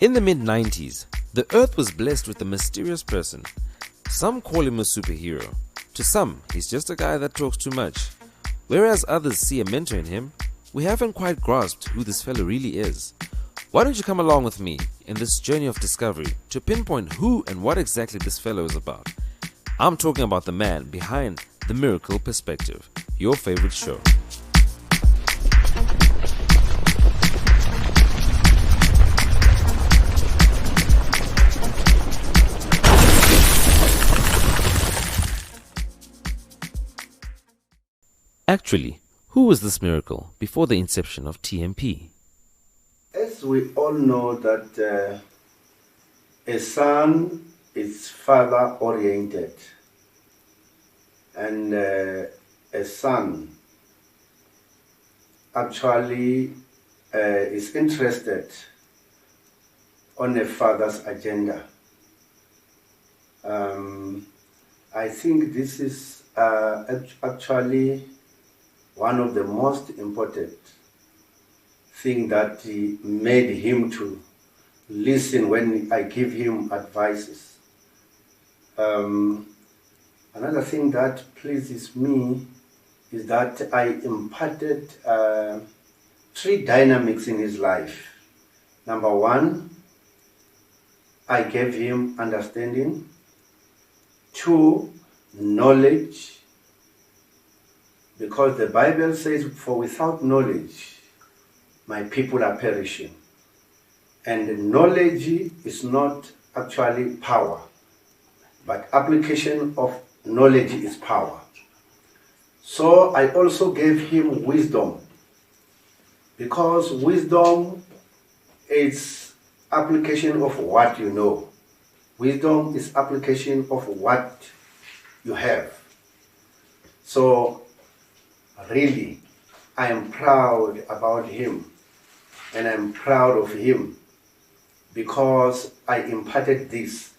In the mid-90s, the earth was blessed with a mysterious person. Some call him a superhero. To some, he's just a guy that talks too much. Whereas others see a mentor in him, we haven't quite grasped who this fellow really is. Why don't you come along with me in this journey of discovery to pinpoint who and what exactly this fellow is about? I'm talking about the man behind The Miracle Perspective, your favorite show. Actually, who was this miracle before the inception of TMP? As we all know that a son is father-oriented, and a son actually is interested on a father's agenda. I think this is actually one of the most important thing that made him to listen when I give him advices. Another thing that pleases me is that I imparted 3 dynamics in his life. Number 1, I gave him understanding. 2, knowledge. Because the Bible says, for without knowledge, my people are perishing. And knowledge is not actually power, but application of knowledge is power. So I also gave him wisdom, because wisdom is application of what you know. Wisdom is application of what you have. So really, I am proud about him, and I'm proud of him because I imparted this.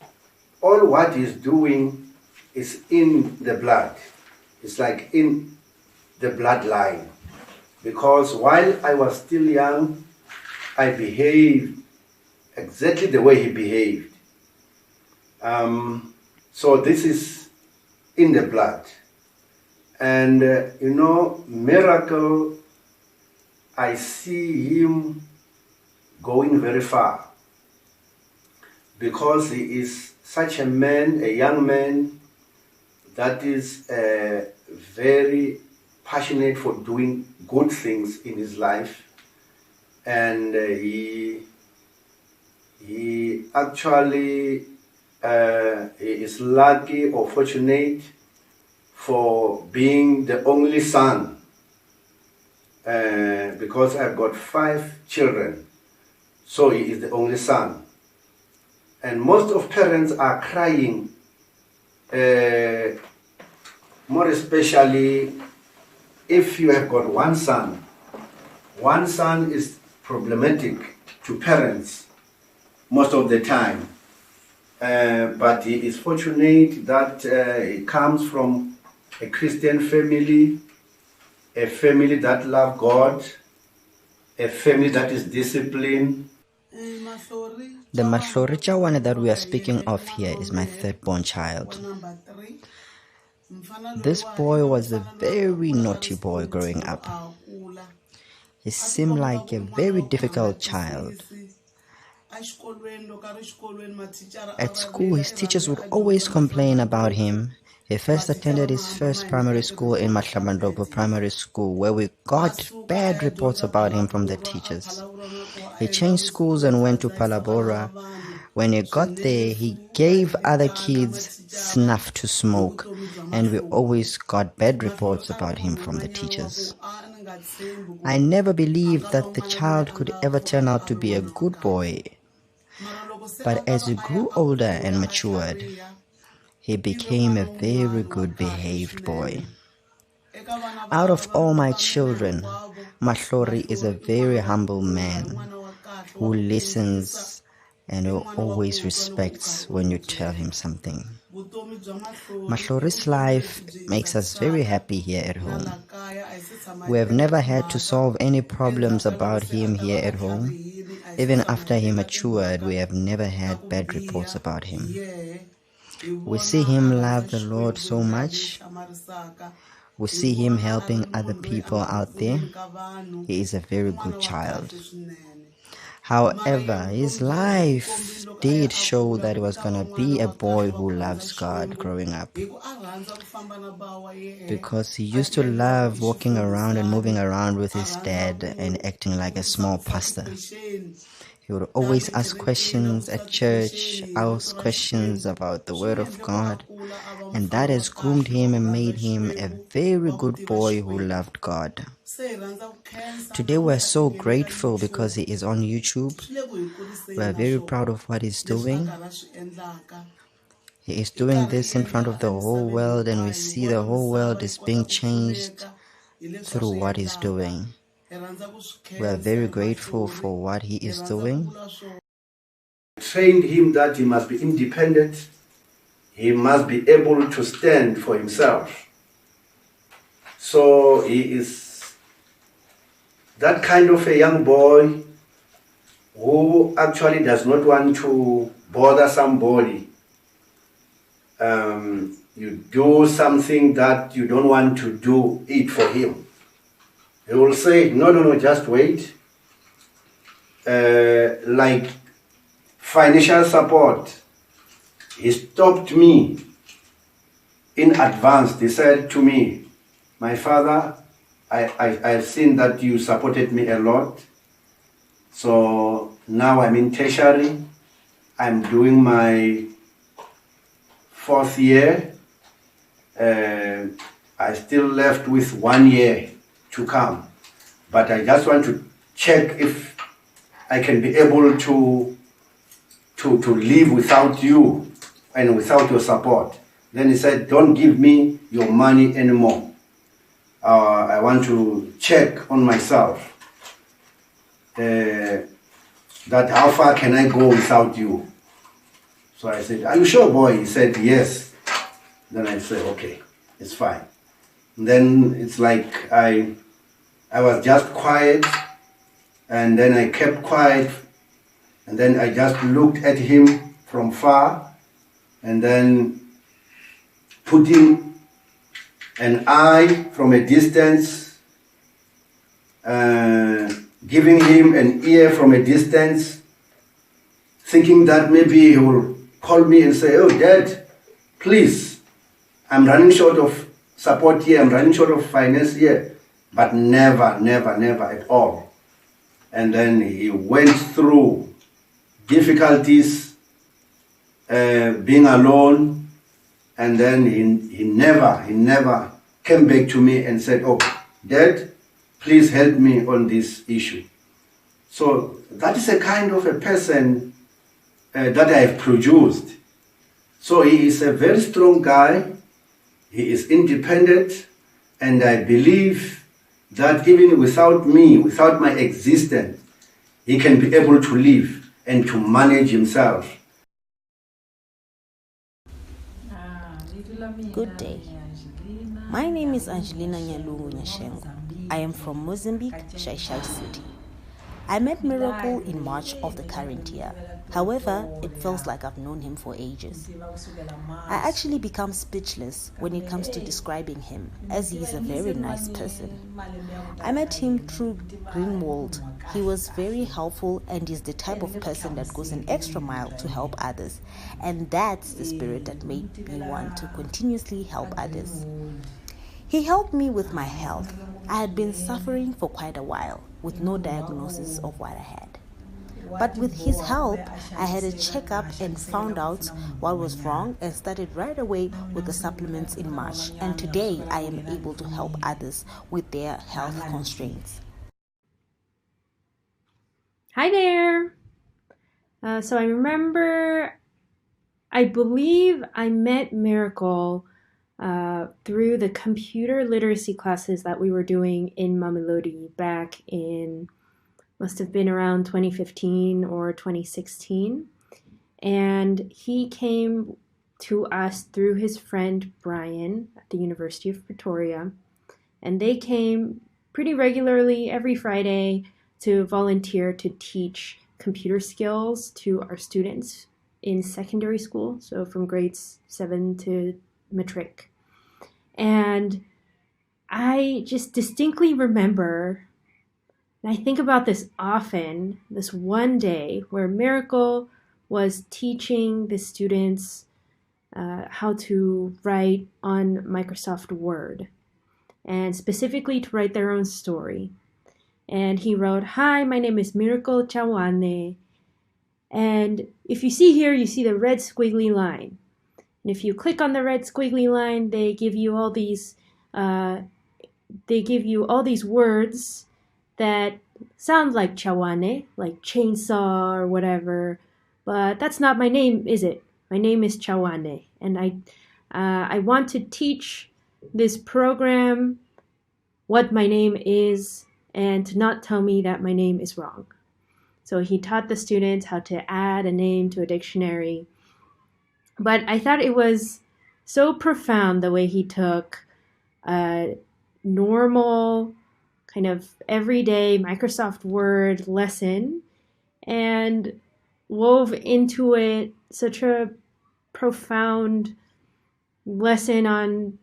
All what he's doing is in the blood. It's like in the bloodline. Because while I was still young, I behaved exactly the way he behaved. So this is in the blood. And miracle, I see him going very far, because he is such a man, a young man, that is very passionate for doing good things in his life. And he actually he is lucky or fortunate for being the only son, because I've got 5 children, so he is the only son. And most of parents are crying, more especially if you have got one son. One son is problematic to parents most of the time, but he is fortunate that he comes from a Christian family, a family that loves God, a family that is disciplined. The Mahlori Chawane that we are speaking of here is my 3rd born child. This boy was a very naughty boy growing up. He seemed like a very difficult child. At school, his teachers would always complain about him. He first attended his first primary school in Mahlamandlovu Primary School, where we got bad reports about him from the teachers. He changed schools and went to Palabora. When he got there, he gave other kids snuff to smoke, and we always got bad reports about him from the teachers. I never believed that the child could ever turn out to be a good boy. But as he grew older and matured, he became a very good behaved boy. Out of all my children, Mahlori is a very humble man who listens and who always respects when you tell him something. Mahlori's life makes us very happy here at home. We have never had to solve any problems about him here at home. Even after he matured, we have never had bad reports about him. We see him love the Lord so much. We see him helping other people out there. He is a very good child. However, his life did show that he was going to be a boy who loves God growing up. Because he used to love walking around and moving around with his dad and acting like a small pastor. He would always ask questions at church, ask questions about the Word of God, and that has groomed him and made him a very good boy who loved God. Today we're so grateful because he is on YouTube. We're very proud of what he's doing. He is doing this in front of the whole world, and we see the whole world is being changed through what he's doing. We are very grateful for what he is doing. Trained him that he must be independent. He must be able to stand for himself. So he is that kind of a young boy who actually does not want to bother somebody. You do something that you don't want to do it for him. He will say, no, just wait. Like financial support, he stopped me in advance. He said to me, my father, I've seen that you supported me a lot. So now I'm in tertiary. I'm doing my 4th year. I still left with 1 year to come. But I just want to check if I can be able to live without you and without your support. Then he said, don't give me your money anymore. I want to check on myself that how far can I go without you? So I said, are you sure, boy? He said, yes. Then I said, okay, it's fine. And then it's like I was just quiet, and then I kept quiet, and then I just looked at him from far, and then putting an eye from a distance, giving him an ear from a distance, thinking that maybe he will call me and say, oh, Dad, please, I'm running short of support here, I'm running short of finance here. But never at all. And then he went through difficulties, being alone, and then he never came back to me and said, oh, Dad, please help me on this issue. So that is a kind of a person that I have produced. So he is a very strong guy, he is independent, and I believe that even without me, without my existence, he can be able to live and to manage himself. Good day. My name is Angelina Nyalungu Nyashengo. I am from Mozambique, Shai City. I met Miracle in March of the current year. However, it feels like I've known him for ages. I actually become speechless when it comes to describing him, as he is a very nice person. I met him through Greenwald. He was very helpful and is the type of person that goes an extra mile to help others. And that's the spirit that made me want to continuously help others. He helped me with my health. I had been suffering for quite a while with no diagnosis of what I had. But with his help, I had a checkup and found out what was wrong and started right away with the supplements in March. And today I am able to help others with their health constraints. Hi there. So I remember, I believe I met Miracle through the computer literacy classes that we were doing in Mamelodi back in, must have been around 2015 or 2016. And he came to us through his friend Brian at the University of Pretoria. And they came pretty regularly every Friday to volunteer to teach computer skills to our students in secondary school, so from grades 7 to matric. And I just distinctly remember, and I think about this often, this one day where Miracle was teaching the students how to write on Microsoft Word, and specifically to write their own story. And he wrote, "Hi, my name is Miracle Chawane." And if you see here, you see the red squiggly line. And if you click on the red squiggly line, they give you all these words that sound like Chawane, like chainsaw or whatever. But that's not my name, is it? My name is Chawane. And I want to teach this program what my name is and to not tell me that my name is wrong. So he taught the students how to add a name to a dictionary. But I thought it was so profound the way he took a normal, kind of everyday Microsoft Word lesson and wove into it such a profound lesson on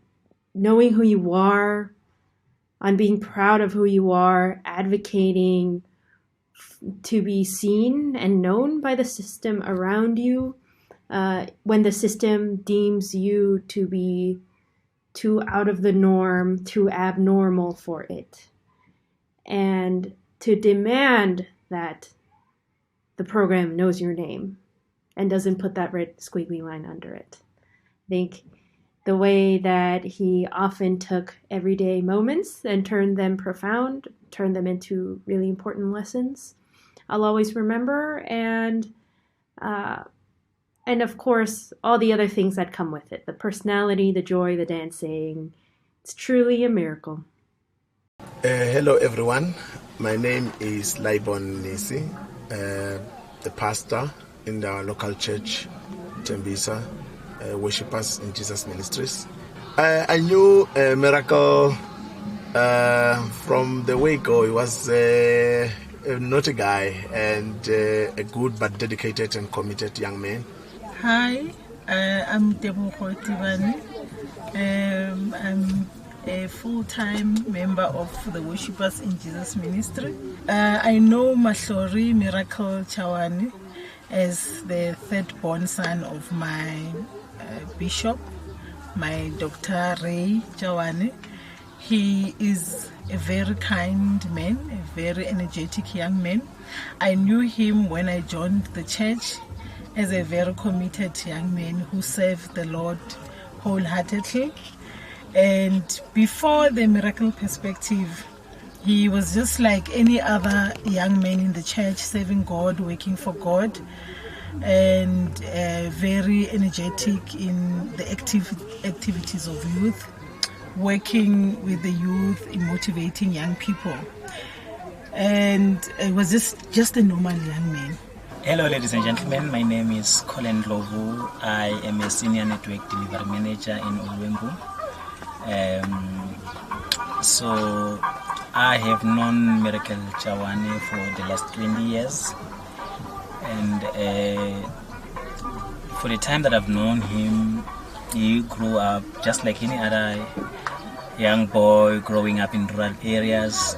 knowing who you are, on being proud of who you are, advocating to be seen and known by the system around you when the system deems you to be too out of the norm, too abnormal for it. And to demand that the program knows your name and doesn't put that red squiggly line under it. I think the way that he often took everyday moments and turned them profound, turned them into really important lessons, I'll always remember. And of course, all the other things that come with it, the personality, the joy, the dancing. It's truly a miracle. Hello, everyone. My name is Laibon Nisi, the pastor in our local church, Tembisa, Worshippers in Jesus Ministries. I knew Miracle from the word-go. He was not a guy and a good but dedicated and committed young man. Hi, I'm Tebogo Tibani. I'm a full-time member of the Worshippers in Jesus Ministry. I know Mahlori Miracle Chawani as the third-born son of my bishop, my Dr. Ray Chawani. He is a very kind man, a very energetic young man. I knew him when I joined the church as a very committed young man who served the Lord wholeheartedly. And before the Miracle Perspective, he was just like any other young man in the church, serving God, working for God, and very energetic in the activities of youth, working with the youth in motivating young people. And it was just a normal young man. Hello, ladies and gentlemen. My name is Colin Lovu. I am a senior network delivery manager in Ulwengu. So I have known Miracle Chawane for the last 20 years. And for the time that I've known him, he grew up just like any other young boy growing up in rural areas.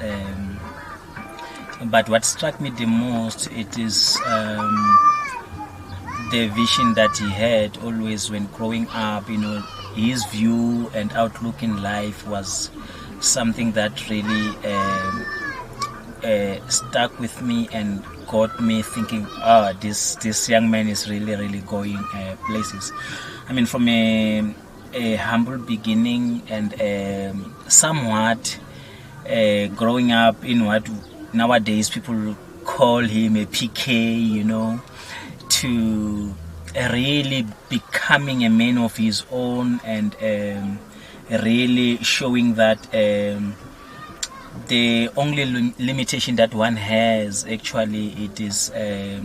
But what struck me the most, it is the vision that he had always when growing up. You know, his view and outlook in life was something that really stuck with me and got me thinking, this young man is really going places. I mean, from a humble beginning and somewhat growing up in what nowadays people call him a PK, you know, to really becoming a man of his own and really showing that the only limitation that one has, actually, it is the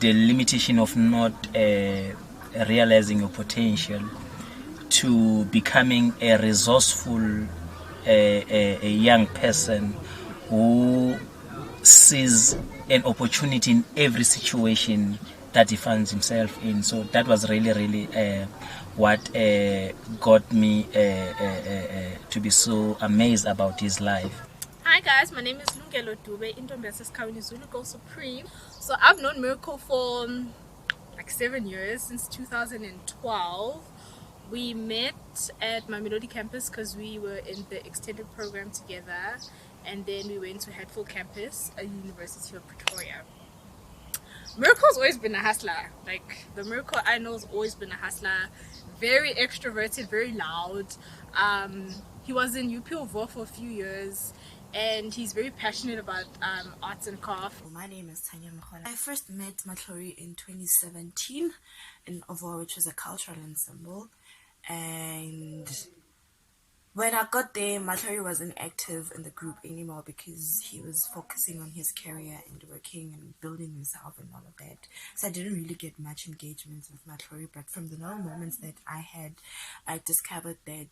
limitation of not realizing your potential, to becoming a resourceful a young person who sees an opportunity in every situation that he finds himself in. So that was really what got me to be so amazed about his life. Hi guys, my name is Lungelo Dube, Intombesis County Zulu Girl Supreme. So I've known Miracle for like 7 years, since 2012. We met at my Melody campus because we were in the extended program together, and then we went to Hatfield campus, a University of Pretoria. Miracle's always been a hustler. Like, the Miracle I know has always been a hustler. Very extroverted, very loud. He was in UPOV for a few years, and he's very passionate about arts and craft. My name is Tanya Mkhola. I first met Matlori in 2017 in OVO, which was a cultural ensemble. And when I got there, Matlori wasn't active in the group anymore because he was focusing on his career and working and building himself and all of that. So I didn't really get much engagement with Matlori. But from the normal moments that I had, I discovered that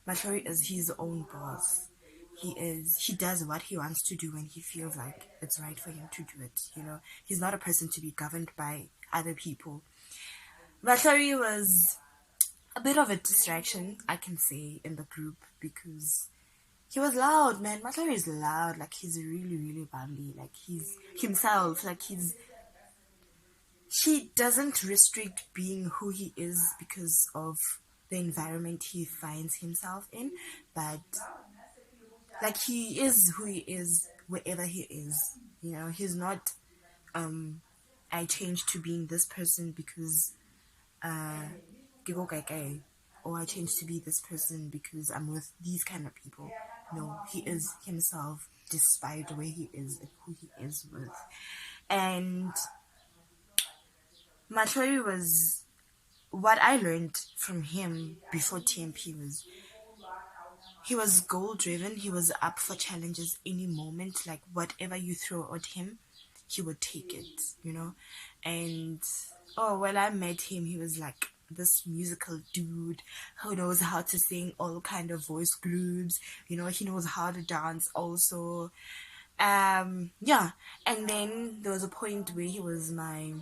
Matlori is his own boss. He does what he wants to do when he feels like it's right for him to do it. You know, he's not a person to be governed by other people. Matlori was a bit of a distraction, I can say, in the group because he was loud, man. Matlori is loud. Like, he's really bubbly. Like, he's himself. Like, he doesn't restrict being who he is because of the environment he finds himself in, but like, he is who he is wherever he is. You know, he's not I changed to being this person because or I changed to be this person because I'm with these kind of people. No, he is himself despite where he is and who he is with. And Matlori was, what I learned from him before TMP was, he was goal driven. He was up for challenges any moment. Like, whatever you throw at him, he would take it, you know. And when I met him, he was like this musical dude who knows how to sing all kind of voice groups, you know. He knows how to dance also. And then there was a point where he was my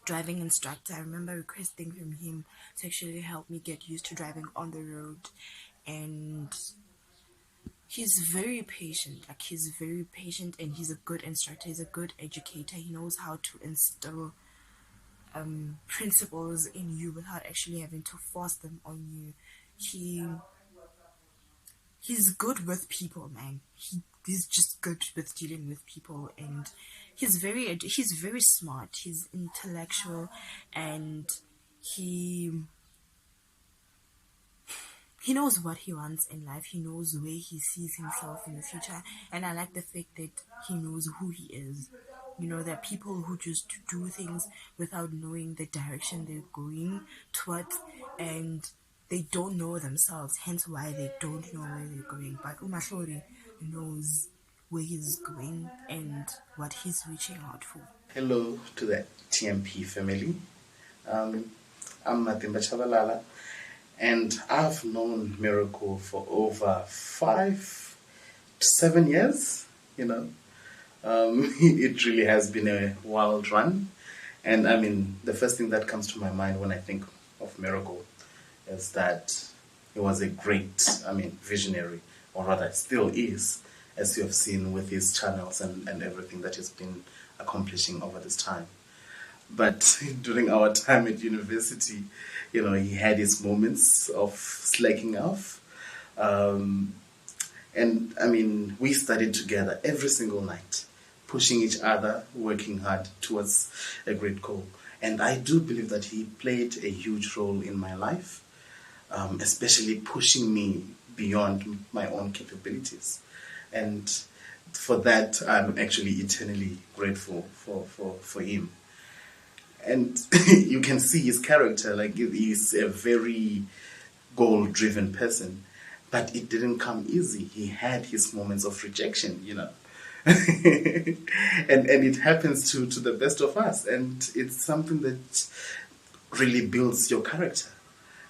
driving instructor. I remember requesting from him to actually help me get used to driving on the road. And he's very patient. Like, he's very patient, and he's a good instructor. He's a good educator. He knows how to instill principles in you without actually having to force them on you. He's good with people, man. He's just good with dealing with people, and he's very smart. He's intellectual, and he knows what he wants in life. He knows where he sees himself in the future, and I like the fact that he knows who he is. You know, there are people who just do things without knowing the direction they're going towards, and they don't know themselves, hence why they don't know where they're going. But Matlori knows where he's going and what he's reaching out for. Hello to the TMP family. I'm Matimba Chabalala, and I've known Miracle for over 5 to 7 years, you know. It really has been a wild run. And I mean, the first thing that comes to my mind when I think of Miracle is that he was a great, visionary, or rather still is, as you have seen with his channels and everything that he's been accomplishing over this time. But during our time at university, you know, he had his moments of slacking off. And I mean, we studied together every single night, pushing each other, working hard towards a great goal. And I do believe that he played a huge role in my life, especially pushing me beyond my own capabilities. And for that, I'm actually eternally grateful for him. And you can see his character, like, he's a very goal-driven person. But it didn't come easy. He had his moments of rejection, you know. and it happens to the best of us. And it's something that really builds your character.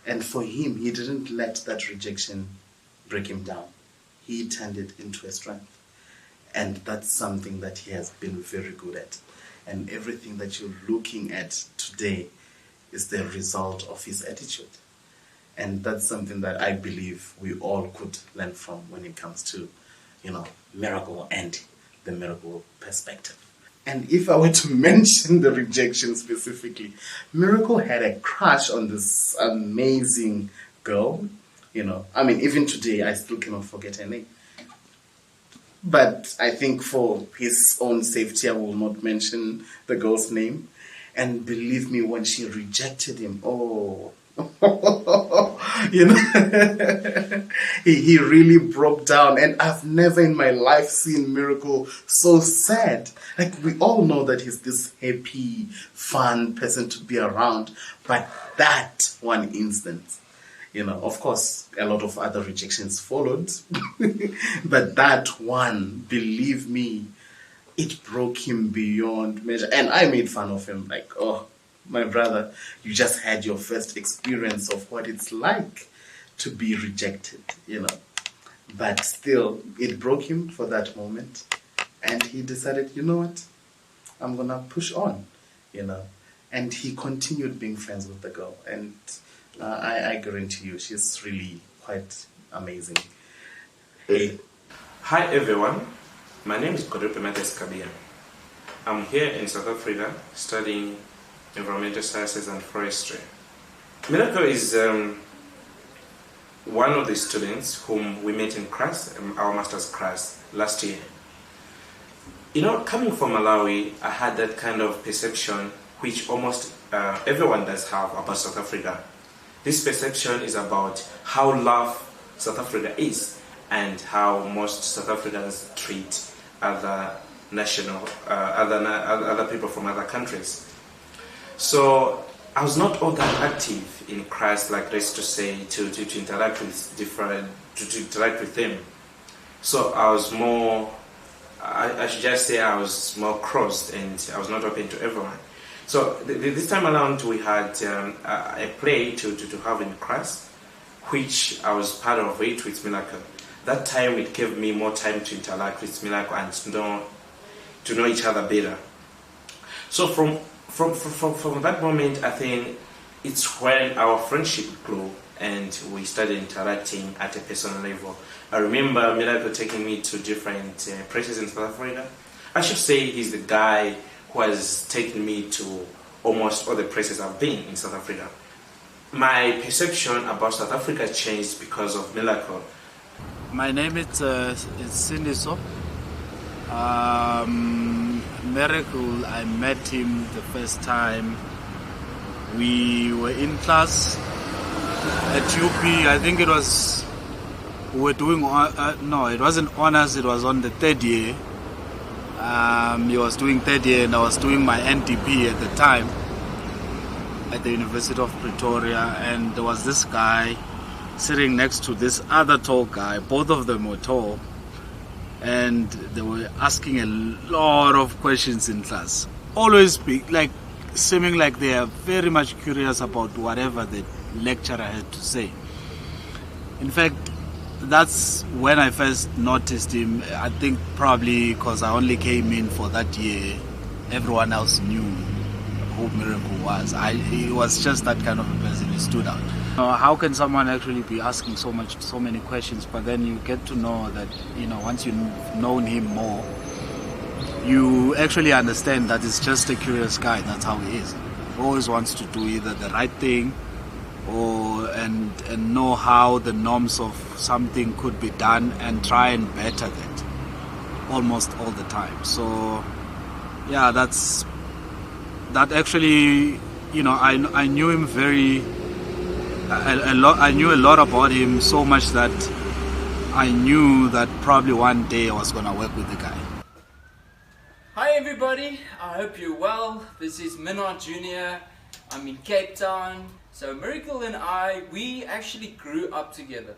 And for him, he didn't let that rejection break him down. He turned it into a strength. And that's something that he has been very good at. And everything that you're looking at today is the result of his attitude. And that's something that I believe we all could learn from when it comes to, miracle and the miracle perspective. And if I were to mention the rejection specifically, Miracle had a crush on this amazing girl. Even today, I still cannot forget her name. But I think for his own safety, I will not mention the girl's name. And believe me, when she rejected him, he really broke down. And I've never in my life seen Miracle so sad. Like, we all know that he's this happy, fun person to be around. But that one instance, of course, a lot of other rejections followed. But that one, believe me, it broke him beyond measure. And I made fun of him, like, oh, my brother, you just had your first experience of what it's like to be rejected, But still, it broke him for that moment. And he decided, you know what, I'm going to push on, And he continued being friends with the girl. And I guarantee you, she's really quite amazing. Hey. Hi everyone, my name is Kodope Mates Kabia. I'm here in South Africa studying environmental sciences and forestry. Miracle is one of the students whom we met in class, our master's class, last year. Coming from Malawi, I had that kind of perception which almost everyone does have about South Africa. This perception is about how loved South Africa is and how most South Africans treat other people from other countries. So I was not all that active in class, like this to say, to interact with to interact with them. So I was more, I should just say I was more crossed and I was not open to everyone. So this time around we had a play to have in class, which I was part of it with Miracle. That time it gave me more time to interact with Miracle and to know each other better. So from that moment, I think it's when our friendship grew and we started interacting at a personal level. I remember Miracle taking me to different places in South Africa. I should say he's the guy who has taken me to almost all the places I've been in South Africa. My perception about South Africa changed because of Miracle. My name is Sindiso. Miracle, I met him the first time we were in class at UP. I think it was, we were doing, no, it wasn't honors, it was on the third year. He was doing third year and I was doing my NDP at the time at the University of Pretoria, and there was this guy sitting next to this other tall guy. Both of them were tall, and they were asking a lot of questions in class. Always seeming like they are very much curious about whatever the lecturer had to say. In fact, that's when I first noticed him. I think probably because I only came in for that year. Everyone else knew who Miracle was. He was just that kind of a person. He stood out. How can someone actually be asking so many questions, but then you get to know that, once you've known him more, you actually understand that he's just a curious guy. That's how he is. He always wants to do either the right thing and know how the norms of something could be done and try and better that almost all the time. So yeah, that actually, I knew him I knew a lot about him, so much that I knew that probably one day I was going to work with the guy. Hi everybody, I hope you're well. This is Minot Jr. I'm in Cape Town. So Miracle and we actually grew up together.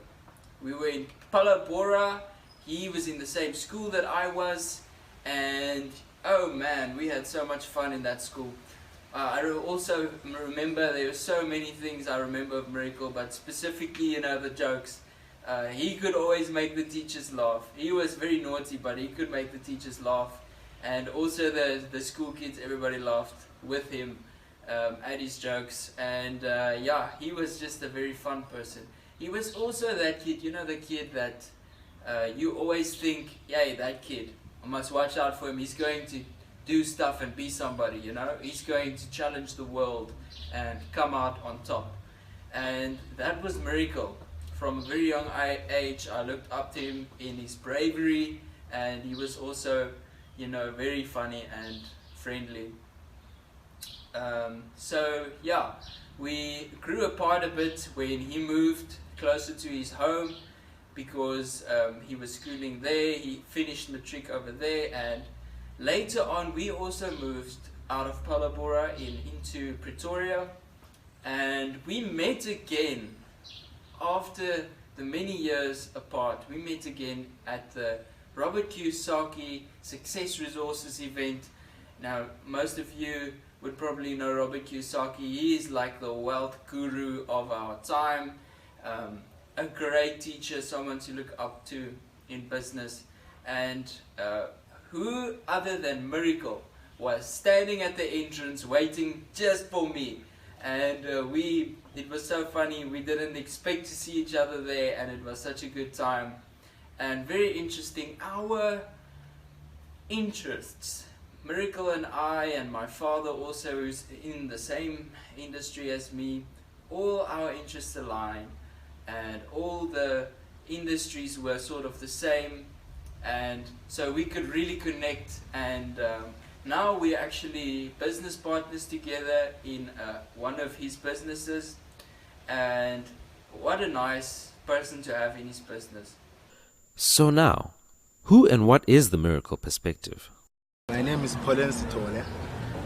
We were in Palabora, he was in the same school that I was, and oh man, we had so much fun in that school. I also remember there were so many things I remember of Miracle, but specifically, the jokes. He could always make the teachers laugh. He was very naughty, but he could make the teachers laugh. And also the school kids, everybody laughed with him at his jokes. And yeah, he was just a very fun person. He was also that kid, you know, the kid that you always think, hey, that kid, I must watch out for him. He's going to do stuff and be somebody, you know. He's going to challenge the world and come out on top. And that was Miracle. From a very young age, I looked up to him in his bravery, and he was also, you know, very funny and friendly. So yeah, we grew apart a bit when he moved closer to his home, because he was schooling there. He finished matric over there, and later on we also moved out of Palabora into Pretoria, and we met again after the many years apart. We met again at the Robert Kiyosaki Success Resources event. Now, most of you would probably know Robert Kiyosaki. He is like the wealth guru of our time, a great teacher, someone to look up to in business. And who other than Miracle was standing at the entrance waiting just for me. And it was so funny. We didn't expect to see each other there, and it was such a good time and very interesting. Our interests, Miracle and I, and my father also, who's in the same industry as me, all our interests align, and all the industries were sort of the same, and so we could really connect. And now we're actually business partners together in one of his businesses, and what a nice person to have in his business. So now, who and what is the Miracle Perspective? My name is Pauline Sitole.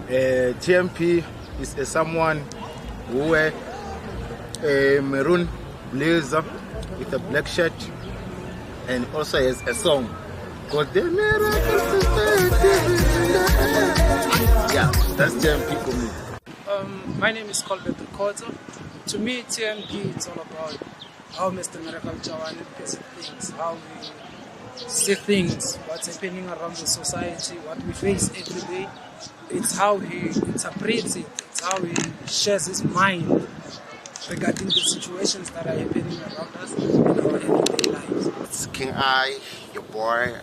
TMP is someone who wears a maroon blazer with a black shirt, and also has a song called The Miracle Perspective. Yeah, that's TMP for me. My name is Colbert Koto. To me, TMP is all about how Mr. Miracle Chawani perceives things, how we see things, what's happening around the society, what we face every day. It's how he interprets it, it's how he shares his mind regarding the situations that are happening around us in our everyday lives. It's King I, your boy.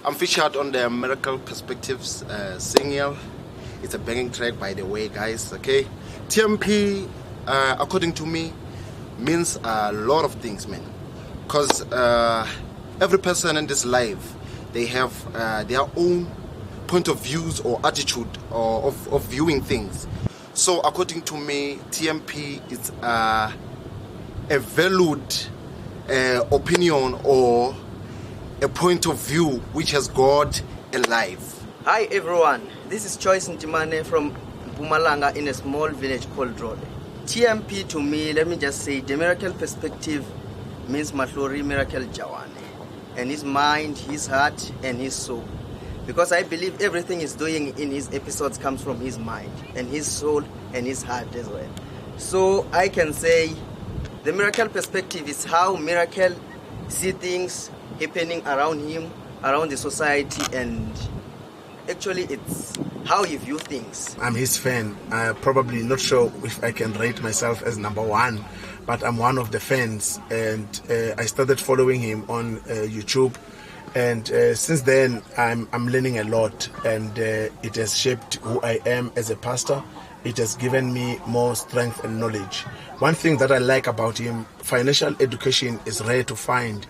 I'm featured on the Miracle Perspectives single. It's a banging track, by the way, guys. Okay, TMP, according to me, means a lot of things, man. Because every person in this life, they have their own point of views or attitude of viewing things. So according to me, TMP is a valued opinion or a point of view which has God alive. Hi everyone, this is Choice Ntimane from Mpumalanga in a small village called Rode. TMP to me, let me just say, the Miracle Perspective means Mahlori Miracle Jawane, and his mind, his heart, and his soul. Because I believe everything he's doing in his episodes comes from his mind, and his soul, and his heart as well. So I can say the Miracle Perspective is how Miracle see things happening around him, around the society, and actually it's how he view things. I'm his fan. I'm probably not sure if I can rate myself as number one, but I'm one of the fans, and I started following him on YouTube, and since then I'm learning a lot, and it has shaped who I am as a pastor. It has given me more strength and knowledge. One thing that I like about him, financial education is rare to find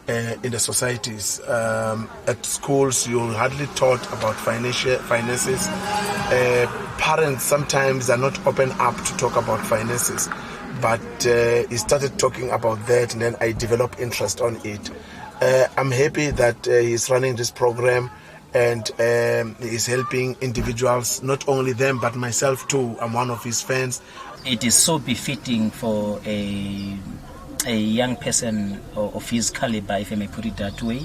in the societies. At schools, you're hardly taught about finances. Parents sometimes are not open up to talk about finances, but he started talking about that, and then I developed interest on it. I'm happy that he's running this program, and he's helping individuals, not only them but myself too. I'm one of his fans. It is so befitting for a young person of his caliber, if I may put it that way,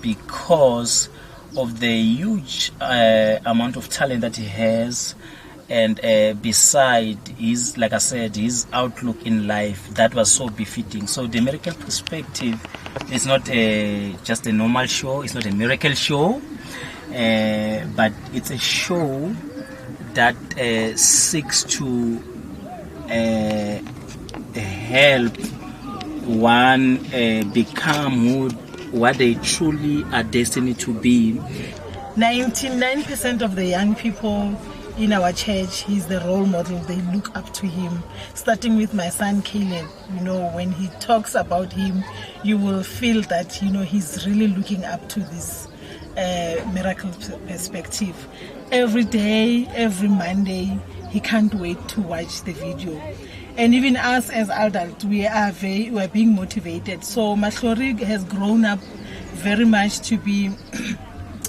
because of the huge amount of talent that he has, And beside his, like I said, his outlook in life, that was so befitting. So the Miracle Perspective is not just a normal show. It's not a miracle show, but it's a show that seeks to help one become what they truly are destined to be. 99% of the young people in our church, he's the role model. They look up to him, starting with my son Caleb. You know, when he talks about him, you will feel that, you know, he's really looking up to this Miracle Perspective. Every day, every Monday, he can't wait to watch the video. And even us as adults, we are being motivated. So Mahlori has grown up very much to be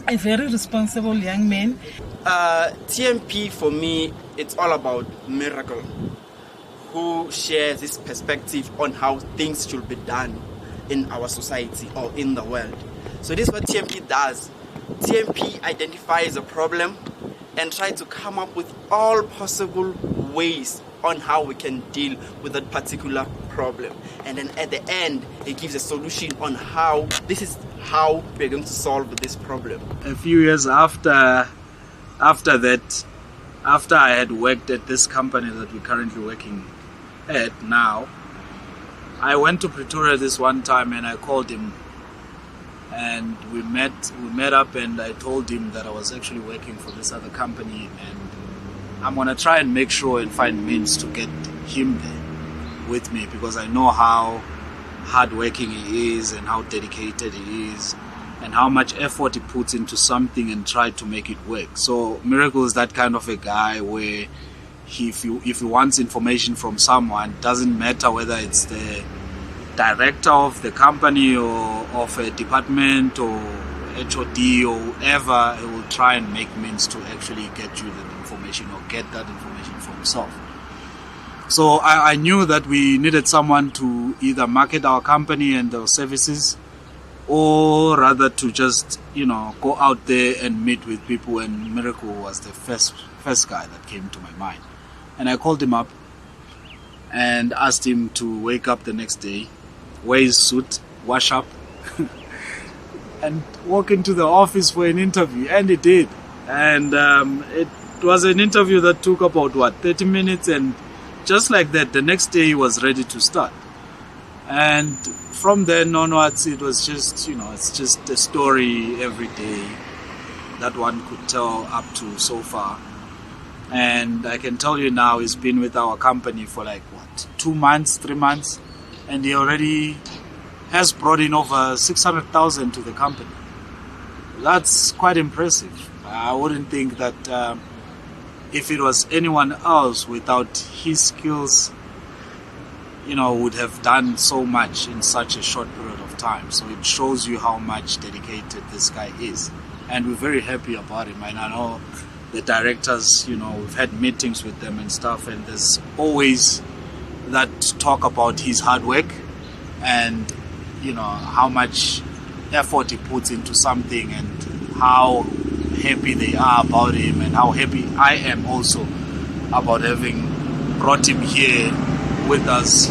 a very responsible young man. TMP for me, it's all about Miracle, who shares this perspective on how things should be done in our society or in the world. So this is what TMP does. TMP identifies a problem and tries to come up with all possible ways on how we can deal with that particular problem. And then at the end, it gives a solution on how this is how we're going to solve this problem. A few years after that, after I had worked at this company that we're currently working at now, I went to Pretoria this one time and I called him and we met up and I told him that I was actually working for this other company and I'm gonna try and make sure and find means to get him there with me, because I know how hardworking he is and how dedicated he is and how much effort he puts into something and try to make it work. So Miracle is that kind of a guy where if he wants information from someone, doesn't matter whether it's the director of the company or of a department or HOD or whoever, he will try and make means to actually get you that information or get that information for himself. So I knew that we needed someone to either market our company and our services, or rather to just, you know, go out there and meet with people, and Miracle was the first guy that came to my mind. And I called him up and asked him to wake up the next day, wear his suit, wash up and walk into the office for an interview, and he did. And it was an interview that took about 30 minutes, and just like that, the next day he was ready to start. And from then onwards, it was just, you know, it's just a story every day that one could tell up to so far. And I can tell you now, he's been with our company for 2 months, 3 months, and he already has brought in over 600,000 to the company. That's quite impressive. I wouldn't think that if it was anyone else without his skills, you know, would have done so much in such a short period of time. So it shows you how much dedicated this guy is. And we're very happy about him. And I know the directors, you know, we've had meetings with them and stuff, and there's always that talk about his hard work and, you know, how much effort he puts into something and how happy they are about him, and how happy I am also about having brought him here with us.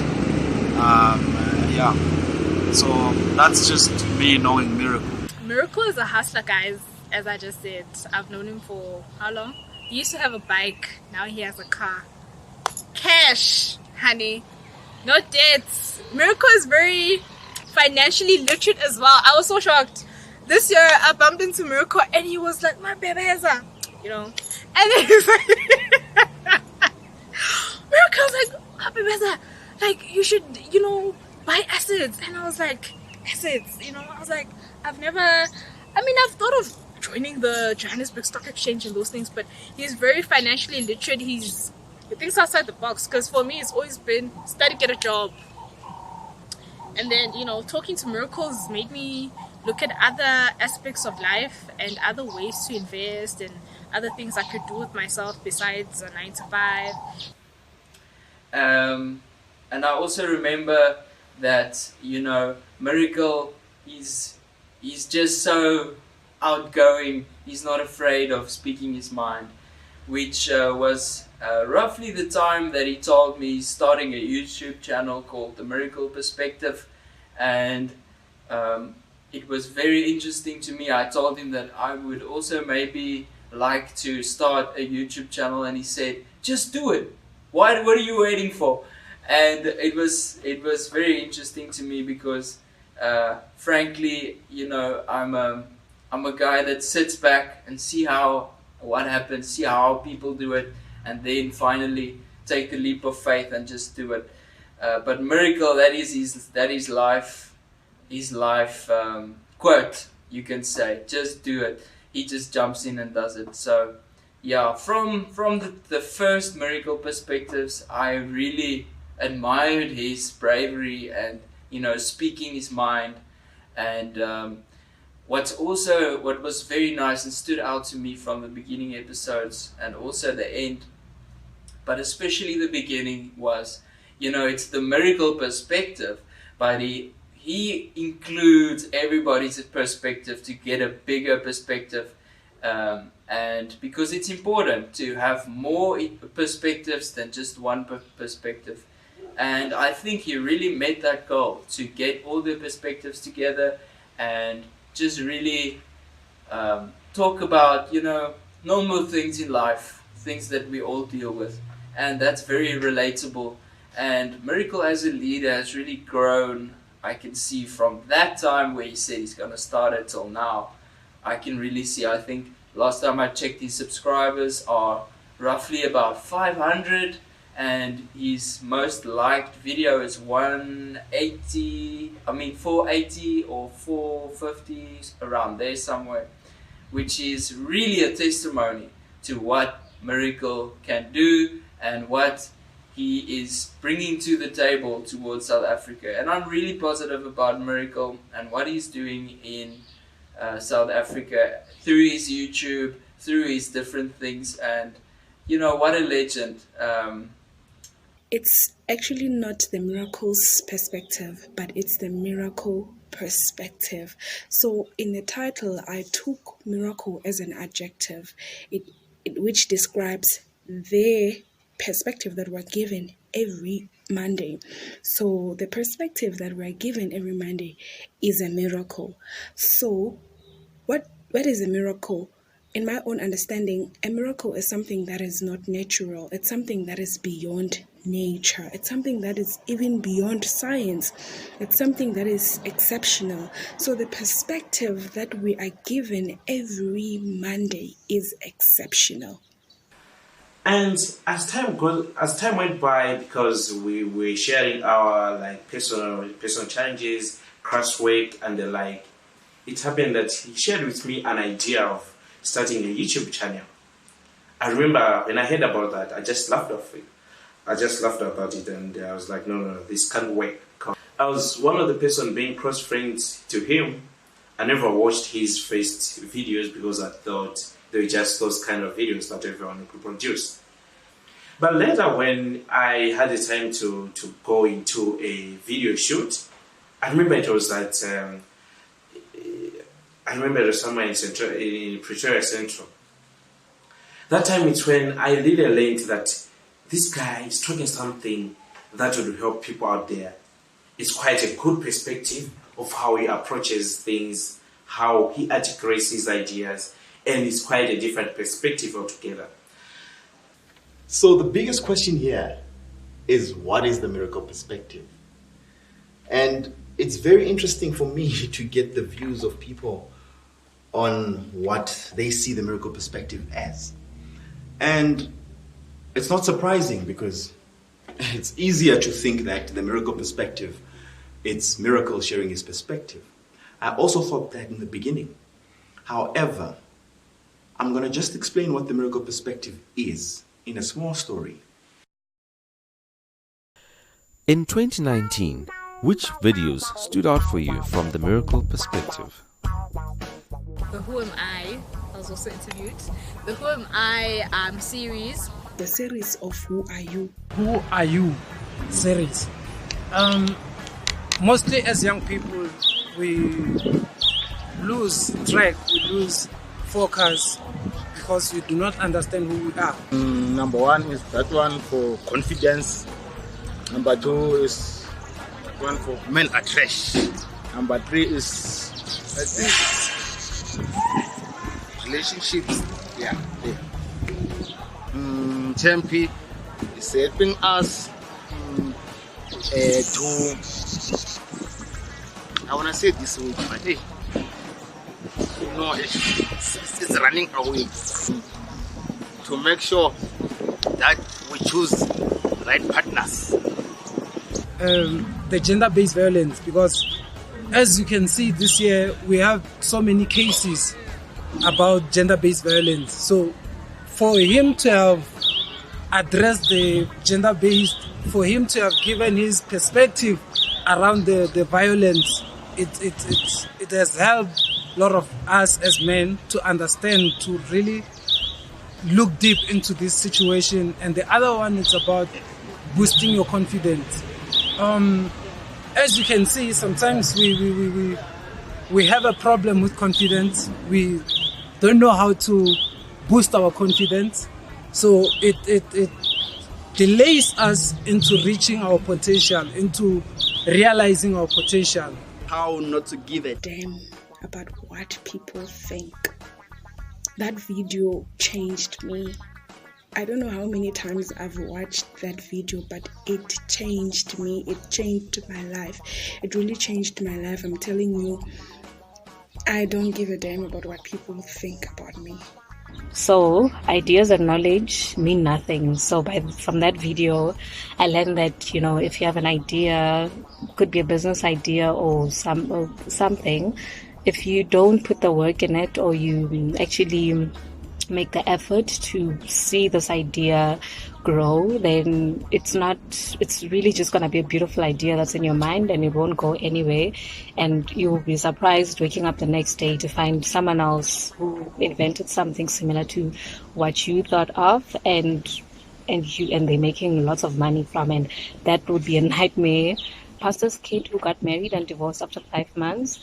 So that's just me knowing Miracle. Miracle is a hustler, guys. As I just said, I've known him for how long? He used to have a bike, now he has a car. Cash, honey, no debts. Miracle is very financially literate as well. I was so shocked. This year I bumped into Miracle and he was like, my bebeza, you know. And then he's like, Miracle's like, my bebeza, like you should, you know, buy assets. And I was like, assets, you know. I was like, I've thought of joining the Johannesburg Stock Exchange and those things, but he's very financially literate. He thinks outside the box, because for me it's always been study, get a job. And then, you know, talking to Miracles made me look at other aspects of life and other ways to invest and other things I could do with myself besides a 9 to 5. And I also remember that, you know, Miracle, he's just so outgoing. He's not afraid of speaking his mind. which was roughly the time that he told me he's starting a YouTube channel called The Miracle Perspective. And it was very interesting to me. I told him that I would also maybe like to start a YouTube channel, and he said, just do it. What are you waiting for? And it was very interesting to me because frankly, you know, I'm a guy that sits back and see what happens, see how people do it, and then finally take the leap of faith and just do it. But Miracle, that is his life quote, you can say. Just do it. He just jumps in and does it. So yeah, from the first Miracle Perspectives, I really admired his bravery and, you know, speaking his mind. And what was very nice and stood out to me from the beginning episodes and also the end, but especially the beginning, was, you know, it's the Miracle Perspective, but he includes everybody's perspective to get a bigger perspective, and because it's important to have more perspectives than just one perspective. And I think he really met that goal, to get all the perspectives together and just really talk about, you know, normal things in life, things that we all deal with. And that's very relatable. And Miracle as a leader has really grown, I can see, from that time where he said he's going to start it till now. I can really see, I think last time I checked, his subscribers are roughly about 500, and his most liked video is 480 or 450, around there somewhere, which is really a testimony to what Miracle can do and what he is bringing to the table towards South Africa. And I'm really positive about Miracle and what he's doing in South Africa through his YouTube, through his different things. And, you know, what a legend. It's actually not the Miracle's perspective, but it's the Miracle Perspective. So in the title, I took Miracle as an adjective, which describes their perspective that we're given every Monday. So the perspective that we're given every Monday is a miracle. So what is a miracle? In my own understanding, a miracle is something that is not natural. It's something that is beyond nature. It's something that is even beyond science. It's something that is exceptional. So the perspective that we are given every Monday is exceptional. And as time went by, because we were sharing our personal challenges, classwork, and the like, it happened that he shared with me an idea of starting a YouTube channel. I remember when I heard about that, I just laughed about it, and I was like, no, this can't work. I was one of the person being close friends to him. I never watched his first videos because I thought they were just those kind of videos that everyone could produce. But later, when I had the time to go into a video shoot, I remember it was that I remember it was somewhere in Pretoria Central. That time it's when I really learned that this guy is talking something that would help people out there. It's quite a good perspective of how he approaches things, how he articulates his ideas, and it's quite a different perspective altogether. So the biggest question here is, what is the Miracle Perspective? And it's very interesting for me to get the views of people on what they see the Miracle Perspective as. And it's not surprising, because it's easier to think that the Miracle Perspective, it's Miracle sharing his perspective. I also thought that in the beginning. However, I'm going to just explain what the Miracle Perspective is in a small story. In 2019, which videos stood out for you from the Miracle Perspective? The Who Am I was also interviewed. The Who Am I series. The series of Who Are You? Who Are You series. Mostly as young people, we lose track, we lose focus because we do not understand who we are. Number one is that one for confidence. Number two is that one for men are trash. Number three is, I think, relationships. Yeah. TMP is helping us to, I want to say this way, but hey, you know, it's running away to make sure that we choose the right partners. The gender-based violence, because as you can see this year, we have so many cases about gender-based violence. So for him to have addressed the gender-based, for him to have given his perspective around the violence, it has helped a lot of us as men to understand, to really look deep into this situation. And the other one is about boosting your confidence. As you can see, sometimes we have a problem with confidence. We don't know how to boost our confidence, so it delays us into reaching our potential, into realizing our potential. How not to give a damn about what people think. That video changed me. I don't know how many times I've watched that video, but it changed me. It changed my life. It really changed my life. I'm telling you, I don't give a damn about what people think about me. So ideas and knowledge mean nothing. So from that video, I learned that, you know, if you have an idea, could be a business idea or something, if you don't put the work in it, or you actually make the effort to see this idea grow, then it's really just going to be a beautiful idea that's in your mind, and it won't go anywhere, and you will be surprised waking up the next day to find someone else who invented something similar to what you thought of, and they're making lots of money from it. That would be a nightmare. Pastor's kid who got married and divorced after 5 months,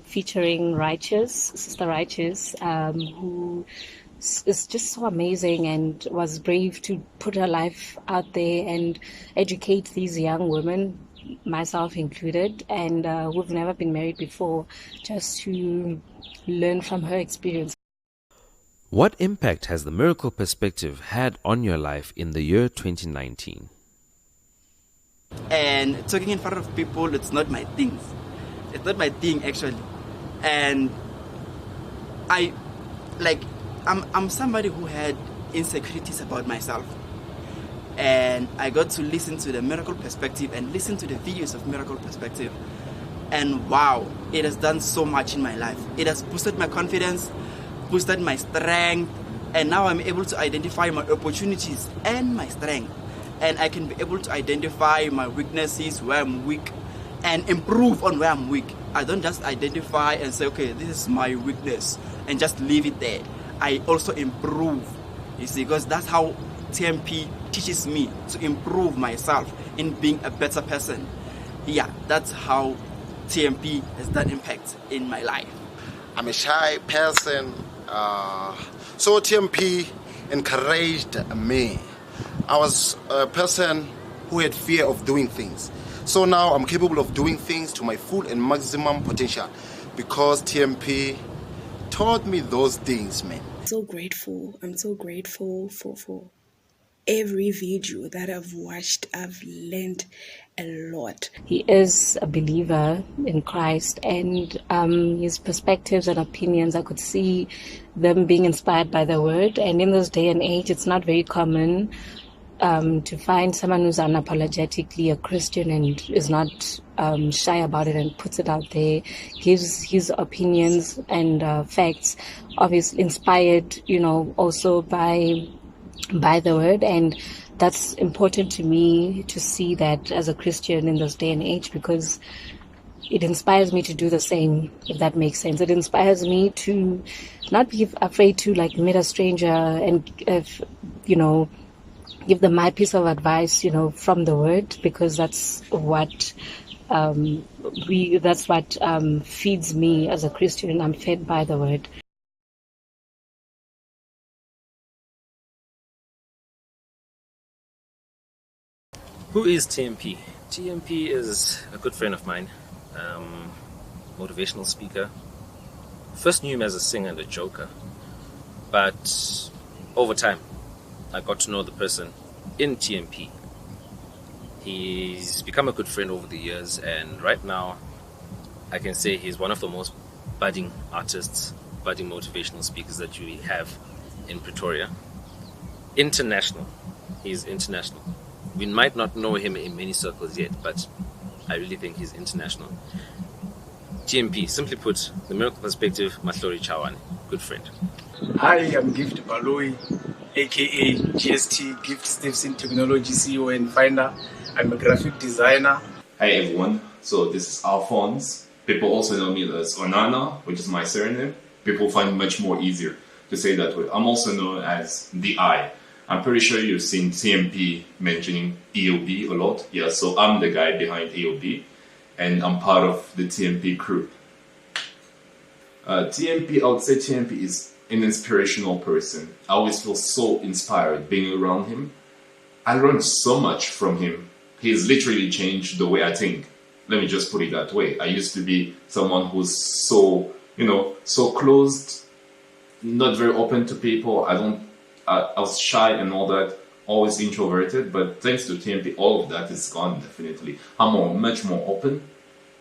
featuring Sister Righteous, who is just so amazing and was brave to put her life out there and educate these young women, myself included, and who've never been married before, just to learn from her experience. What impact has the Miracle Perspective had on your life in the year 2019? And talking in front of people, it's not my thing. It's not my thing, actually. And I'm somebody who had insecurities about myself. And I got to listen to the Miracle Perspective and listen to the videos of Miracle Perspective. And wow, it has done so much in my life. It has boosted my confidence, boosted my strength, and now I'm able to identify my opportunities and my strength. And I can be able to identify my weaknesses, where I'm weak, and improve on where I'm weak. I don't just identify and say, okay, this is my weakness, and just leave it there. I also improve, you see, because that's how TMP teaches me to improve myself in being a better person. Yeah, that's how TMP has done impact in my life. I'm a shy person, so TMP encouraged me. I was a person who had fear of doing things. So now I'm capable of doing things to my full and maximum potential because TMP taught me those things, man. I'm so grateful for every video that I've watched. I've learned a lot. He is a believer in Christ, and his perspectives and opinions, I could see them being inspired by the word. And in this day and age, it's not very common to find someone who's unapologetically a Christian and is not shy about it and puts it out there, gives his opinions and facts, obviously inspired, also by the word. And that's important to me to see that as a Christian in this day and age, because it inspires me to do the same, if that makes sense. It inspires me to not be afraid to meet a stranger and give them my piece of advice, from the word, because that's what feeds me as a Christian. I'm fed by the word. Who is TMP? TMP is a good friend of mine, motivational speaker. First knew him as a singer and a joker, but over time I got to know the person in TMP. He's become a good friend over the years, and right now I can say he's one of the most budding artists, budding motivational speakers that we have in Pretoria. International. He's international. We might not know him in many circles yet, but I really think he's international. TMP, simply put, the Miracle Perspective, Mahlori Chawane, good friend. Hi, I'm Gift Baloi, aka GST, Gift Steps in Technology CEO and Finder. I'm a graphic designer. Hi everyone, so this is Alphonse. People also know me as Onana, which is my surname. People find it much more easier to say that way. I'm also known as the I. I'm pretty sure you've seen TMP mentioning EOB a lot. Yeah, so I'm the guy behind EOB, and I'm part of the TMP crew. TMP, I would say TMP is an inspirational person. I always feel so inspired being around him. I learned so much from him. He's literally changed the way I think. Let me just put it that way. I used to be someone who's so, so closed, not very open to people. I was shy and all that, always introverted, but thanks to TMP, all of that is gone, definitely. I'm much more open,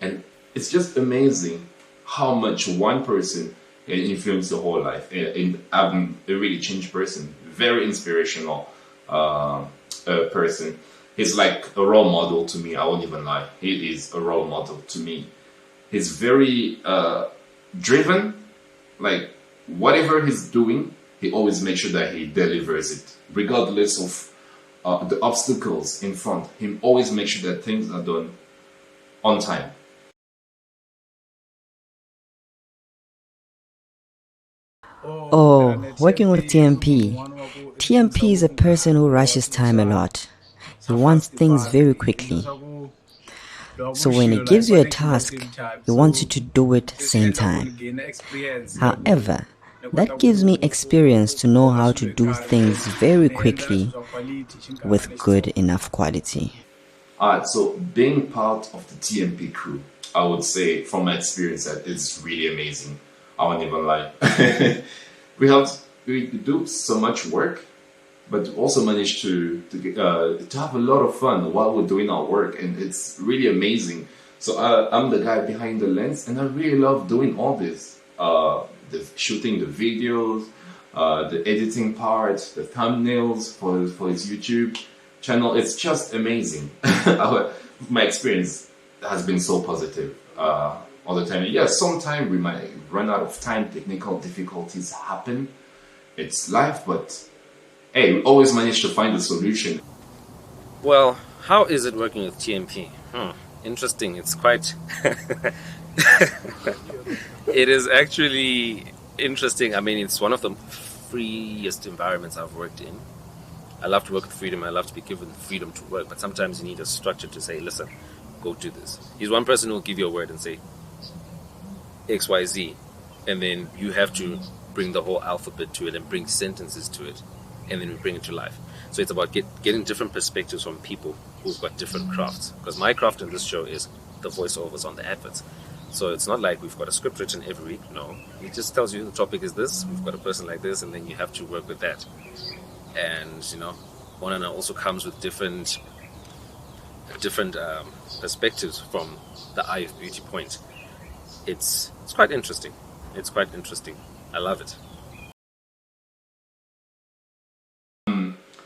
and it's just amazing how much one person can influence the whole life. And I'm a really changed person, very inspirational person. He's like a role model to me, I won't even lie. He is a role model to me. He's very driven, like whatever he's doing, he always makes sure that he delivers it, regardless of the obstacles in front. He always makes sure that things are done on time. Oh, working with TMP. TMP is a person who rushes time a lot. He wants things very quickly. So when he gives you a task, he wants you to do it same time. However, that gives me experience to know how to do things very quickly with good enough quality. Alright, so being part of the TMP crew, I would say from my experience that it's really amazing. I won't even lie. we do so much work, but also manage to have a lot of fun while we're doing our work, and it's really amazing. So I'm the guy behind the lens, and I really love doing all this. The shooting the videos, the editing part, the thumbnails for his YouTube channel. It's just amazing. My experience has been so positive all the time. Yeah, sometimes we might run out of time, technical difficulties happen. It's life, but hey, we always manage to find a solution. Well, how is it working with TMP? Interesting. It's quite... It is actually interesting. I mean, it's one of the freest environments I've worked in. I love to work with freedom. I love to be given freedom to work, but sometimes you need a structure to say, listen, go do this. He's one person who will give you a word and say X, Y, Z, and then you have to bring the whole alphabet to it and bring sentences to it, and then we bring it to life. So it's about getting different perspectives from people who've got different crafts. Because my craft in this show is the voiceovers on the adverts. So it's not like we've got a script written every week. No, it just tells you the topic is this, we've got a person like this, and then you have to work with that. And Onana also comes with different perspectives from the eye of beauty point. It's quite interesting. It's quite interesting. I love it.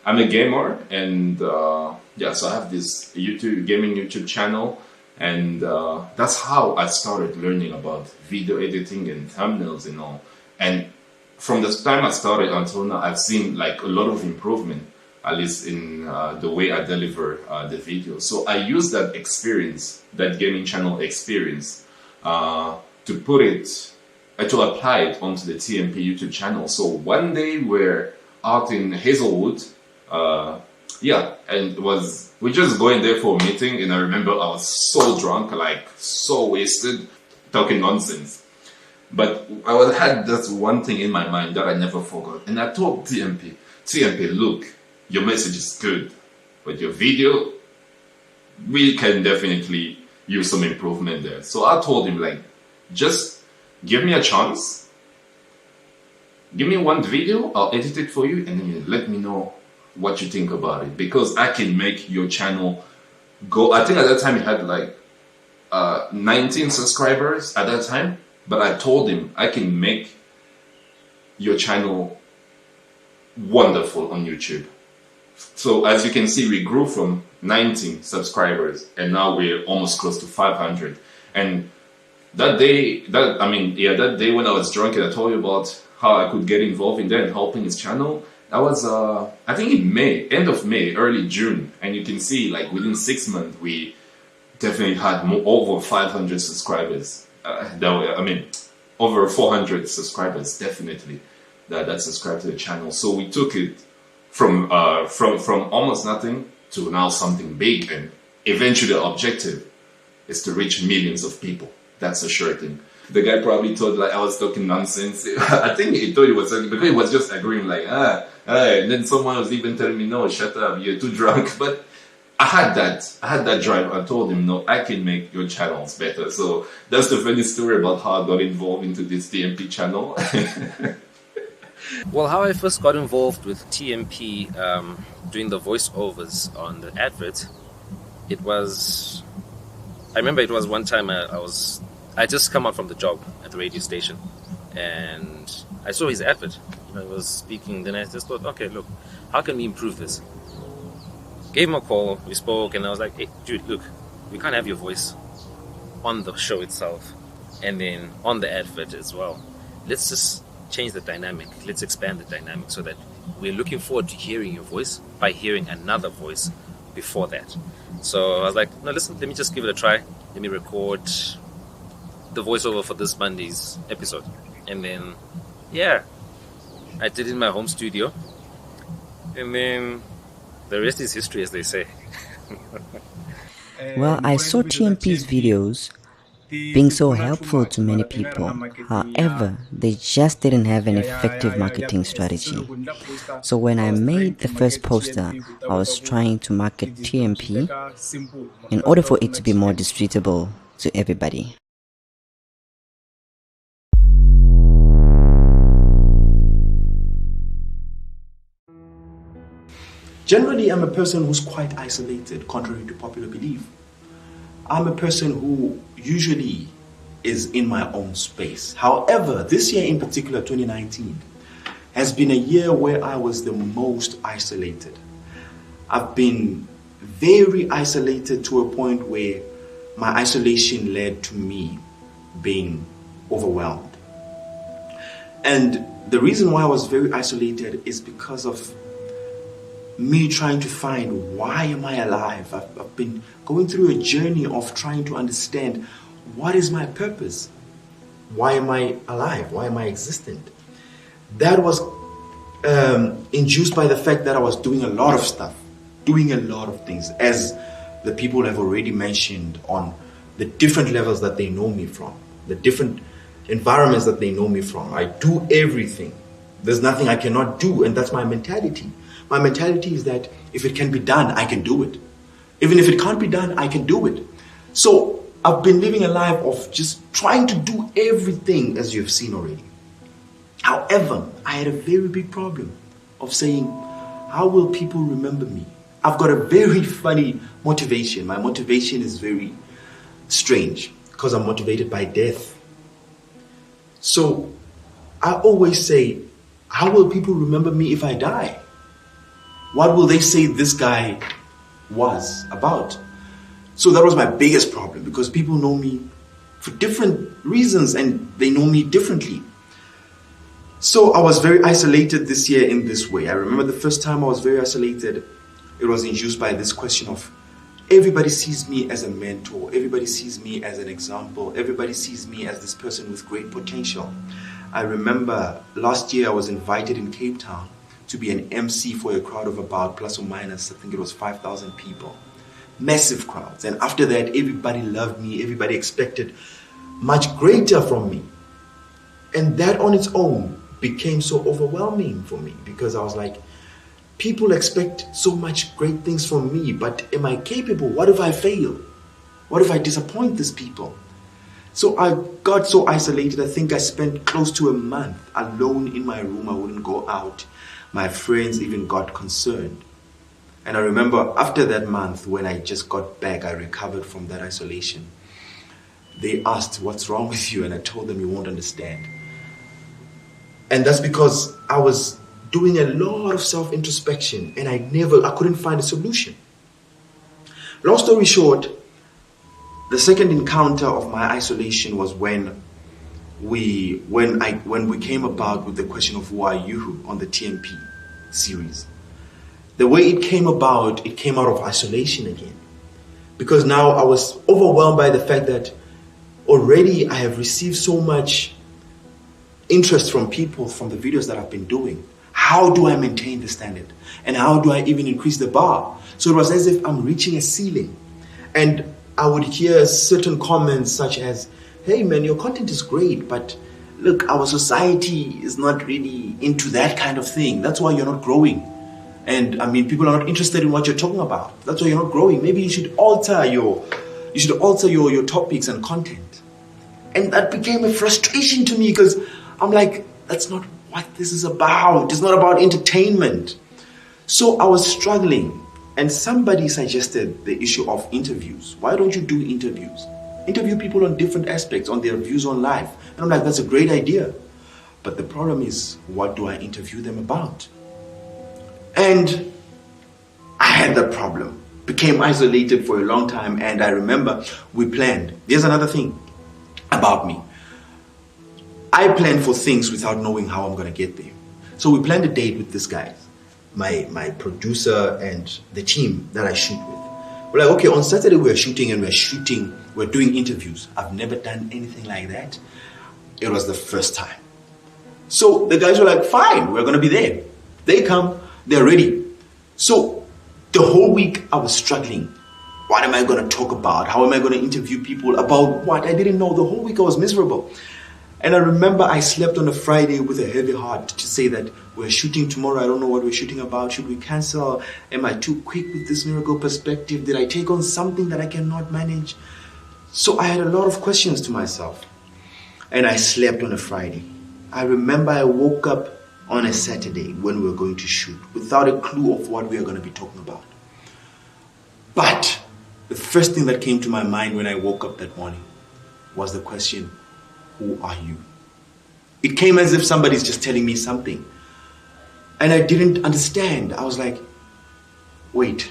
I'm a gamer, and so I have this gaming YouTube channel. And that's how I started learning about video editing and thumbnails and all. And from the time I started until now, I've seen like a lot of improvement, at least in the way I deliver the video. So I use that experience, that gaming channel experience, to put it, to apply it onto the TMP YouTube channel. So one day we're out in Hazelwood, and we're just going there for a meeting, and I remember I was so drunk, like so wasted, talking nonsense. But I had this one thing in my mind that I never forgot, and I told TMP, look, your message is good, but your video, we can definitely use some improvement there. So I told him, like, just give me a chance. Give me one video, I'll edit it for you, and then you let me know what you think about it. Because I can make your channel go. I think at that time he had like 19 subscribers at that time. But I told him I can make your channel wonderful on YouTube. So as you can see, we grew from 19 subscribers and now we're almost close to 500. And that day, that day when I was drunk and I told you about how I could get involved in that and helping his channel, that was, I think in May, end of May, early June. And you can see, like, within 6 months, we definitely had over 500 subscribers. Over 400 subscribers, definitely, that subscribe to the channel. So we took it from almost nothing to now something big, and eventually the objective is to reach millions of people. That's a sure thing. The guy probably thought like I was talking nonsense. I think he thought it was because he was just agreeing like and then someone was even telling me, no, shut up, you're too drunk. But I had that drive. I told him, no, I can make your channels better. So that's the funny story about how I got involved into this TMP channel. Well, how I first got involved with TMP, doing the voiceovers on the advert, I remember it was one time I just come out from the job at the radio station, and I saw his advert. He was speaking, then I just thought, okay, look, how can we improve this? Gave him a call, we spoke, and I was like, hey, dude, look, we can't have your voice on the show itself and then on the advert as well. Let's just change the dynamic. Let's expand the dynamic so that we're looking forward to hearing your voice by hearing another voice before that. So I was like, no, listen, let me just give it a try. Let me record the voiceover for this Monday's episode. And then, yeah, I did it in my home studio. And then the rest is history, as they say. Well, I saw TMP's videos being so helpful to many people. However, they just didn't have an effective marketing strategy. So when I made the first poster, I was trying to market TMP in order for it to be more distributable to everybody. Generally, I'm a person who's quite isolated, contrary to popular belief. I'm a person who usually is in my own space. However, this year in particular, 2019, has been a year where I was the most isolated. I've been very isolated to a point where my isolation led to me being overwhelmed. And the reason why I was very isolated is because of me trying to find, why am I alive? I've been going through a journey of trying to understand, what is my purpose? Why am I alive? Why am I existent? That was induced by the fact that I was doing a lot of stuff, doing a lot of things, as the people have already mentioned on the different levels that they know me from, the different environments that they know me from. I do everything. There's nothing I cannot do, and that's my mentality. My mentality is that if it can be done, I can do it. Even if it can't be done, I can do it. So I've been living a life of just trying to do everything, as you've seen already. However, I had a very big problem of saying, how will people remember me? I've got a very funny motivation. My motivation is very strange because I'm motivated by death. So I always say, how will people remember me if I die? What will they say this guy was about? So that was my biggest problem, because people know me for different reasons and they know me differently. So I was very isolated this year in this way. I remember the first time I was very isolated, it was induced by this question of, everybody sees me as a mentor, everybody sees me as an example, everybody sees me as this person with great potential. I remember last year I was invited in Cape Town to be an MC for a crowd of about plus or minus, I think it was 5,000 people. Massive crowds. And after that, everybody loved me. Everybody expected much greater from me. And that on its own became so overwhelming for me, because I was like, People expect so much great things from me, but am I capable? What if I fail? What if I disappoint these people? So I got so isolated. I think I spent close to a month alone in my room. I wouldn't go out. My friends even got concerned. And I remember after that month, when I just got back, I recovered from that isolation. They asked, "What's wrong with you?" And I told them, "You won't understand." And that's because I was doing a lot of self-introspection and I couldn't find a solution. Long story short, the second encounter of my isolation was when we came about with the question of who are you on the TMP series. The way it came out of isolation again. Because now I was overwhelmed by the fact that already I have received so much interest from people from the videos that I've been doing. How do I maintain the standard? And how do I even increase the bar? So it was as if I'm reaching a ceiling. And I would hear certain comments such as, "Hey man, your content is great, but look, our society is not really into that kind of thing. That's why you're not growing. And I mean, people are not interested in what you're talking about. That's why you're not growing. Maybe you should alter your topics and content." And that became a frustration to me because I'm like, that's not what this is about. It's not about entertainment. So I was struggling, and somebody suggested the issue of interviews. Why don't you do interviews? Interview people on different aspects, on their views on life. And I'm like, that's a great idea. But the problem is, what do I interview them about? And I had that problem. Became isolated for a long time, and I remember we planned. There's another thing about me. I plan for things without knowing how I'm going to get there. So we planned a date with this guy, my producer and the team that I shoot with. We're like, okay, on Saturday we're shooting and we're doing interviews. I've never done anything like that. It was the first time. So the guys were like, fine, we're going to be there. They come, they're ready. So the whole week I was struggling. What am I going to talk about? How am I going to interview people about what? I didn't know. The whole week I was miserable. And I remember I slept on a Friday with a heavy heart to say that we're shooting tomorrow. I don't know what we're shooting about. Should we cancel? Am I too quick with this miracle perspective? Did I take on something that I cannot manage? So I had a lot of questions to myself. And I slept on a Friday. I remember I woke up on a Saturday when we were going to shoot without a clue of what we were going to be talking about. But the first thing that came to my mind when I woke up that morning was the question, who are you? It came as if somebody's just telling me something. And I didn't understand. I was like, wait,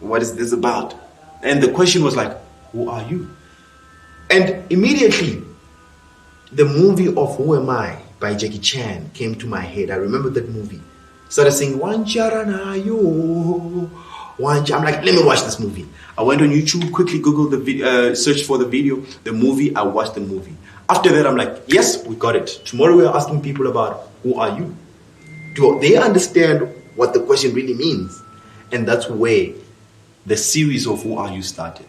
what is this about? And the question was like, who are you? And immediately, the movie of Who Am I by Jackie Chan came to my head. I remember that movie. Started singing, Wanjaranayo. I'm like, let me watch this movie. I went on YouTube, quickly Googled the video, searched for the video, the movie. I watched the movie. After that, I'm like, yes, we got it. Tomorrow we are asking people about who are you? Do they understand what the question really means? And that's where the series of Who Are You started.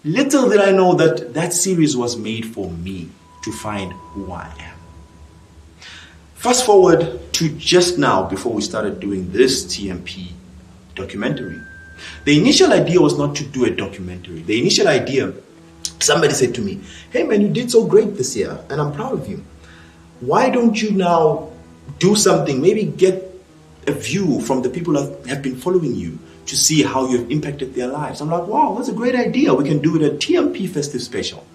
Little did I know that that series was made for me to find who I am. Fast forward to just now, before we started doing this TMP documentary. The initial idea was not to do a documentary. The initial idea, somebody said to me, hey man, you did so great this year and I'm proud of you. Why don't you now do something, maybe get a view from the people that have been following you to see how you've impacted their lives. I'm like, wow, that's a great idea. We can do it at TMP Festive Special.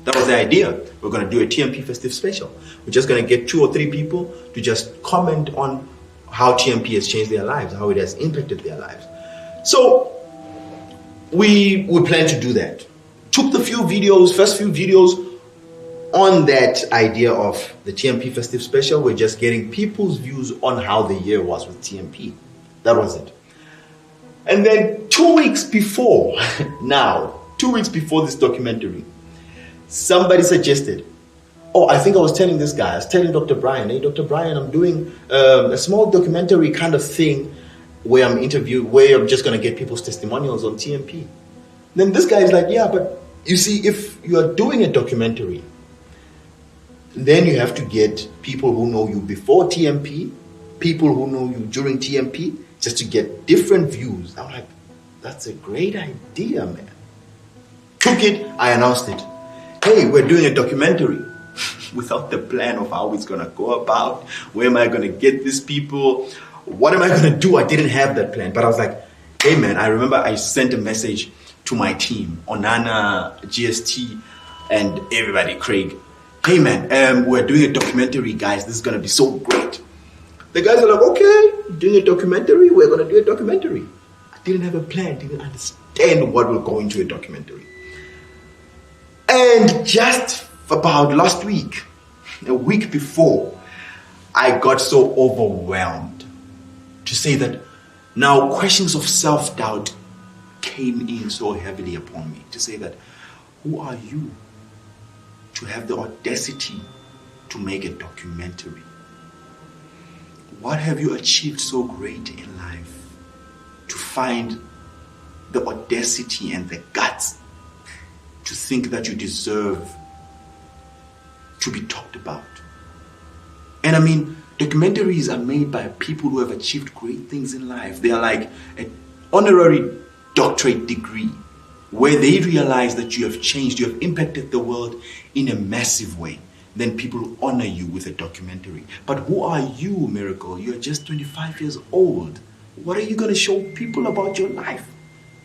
That was the idea. We're going to do a TMP Festive Special. We're just going to get 2 or 3 people to just comment on how TMP has changed their lives, how it has impacted their lives. So we plan to do that. Took the first few videos on that idea of the TMP Festive Special. We're just getting people's views on how the year was with TMP. That was it. And then 2 weeks before this documentary, somebody suggested, I think I was telling this guy, I was telling Dr. Brian, hey, Dr. Brian, I'm doing a small documentary kind of thing where I'm just going to get people's testimonials on TMP. Then this guy is like, yeah, but you see, if you are doing a documentary, then you have to get people who know you before TMP, people who know you during TMP, just to get different views. I'm like, that's a great idea, man. Took it, I announced it. Hey, we're doing a documentary. Without the plan of how it's gonna go about, where am I gonna get these people, what am I gonna do? I didn't have that plan, but I was like, hey man, I remember I sent a message to my team, Onana, GST, and everybody, Craig. Hey man, we're doing a documentary, guys. This is gonna be so great. The guys are like, okay, doing a documentary, we're gonna do a documentary. I didn't have a plan, didn't understand what will go into a documentary. And just about last week, a week before, I got so overwhelmed to say that now questions of self-doubt came in so heavily upon me, to say that, who are you to have the audacity to make a documentary? What have you achieved so great in life to find the audacity and the guts to think that you deserve to be talked about? And I mean, documentaries are made by people who have achieved great things in life. They are like an honorary doctorate degree where they realize that you have changed, you have impacted the world in a massive way. Then people honor you with a documentary. But who are you, Miracle? You're just 25 years old. What are you going to show people about your life?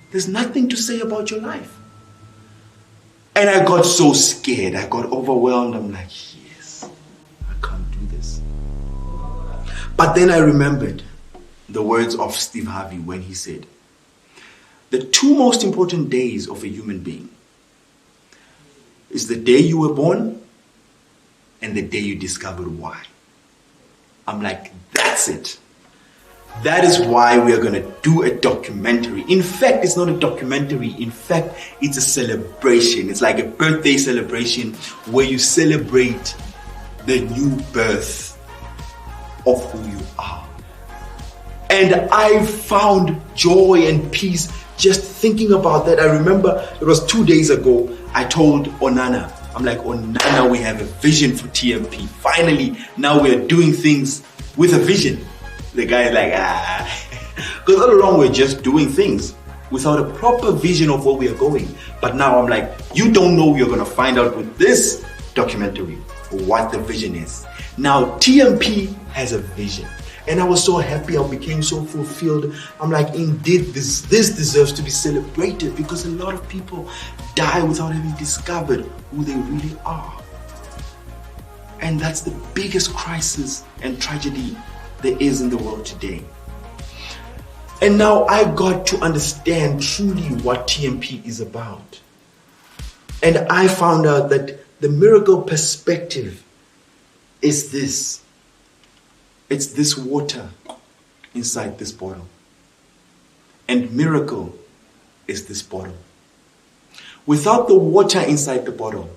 There's nothing to say about your life. And I got so scared. I got overwhelmed. I'm like, yes, I can't do this. But then I remembered the words of Steve Harvey when he said, the two most important days of a human being is the day you were born and the day you discovered why. I'm like, that's it. That is why we are going to do a documentary. In fact, it's not a documentary. In fact, it's a celebration. It's like a birthday celebration where you celebrate the new birth of who you are. And I found joy and peace just thinking about that. I remember it was 2 days ago, I told Onana, I'm like, Onana, we have a vision for TMP. Finally, now we're doing things with a vision. The guy is like, because all along we're just doing things without a proper vision of where we are going. But now I'm like, you don't know, you're going to find out with this documentary what the vision is. Now TMP has a vision. And I was so happy, I became so fulfilled. I'm like, indeed, this deserves to be celebrated, because a lot of people die without having discovered who they really are. And that's the biggest crisis and tragedy there is in the world today. And now I got to understand truly what TMP is about. And I found out that the miracle perspective is this. It's this water inside this bottle. And miracle is this bottle. Without the water inside the bottle,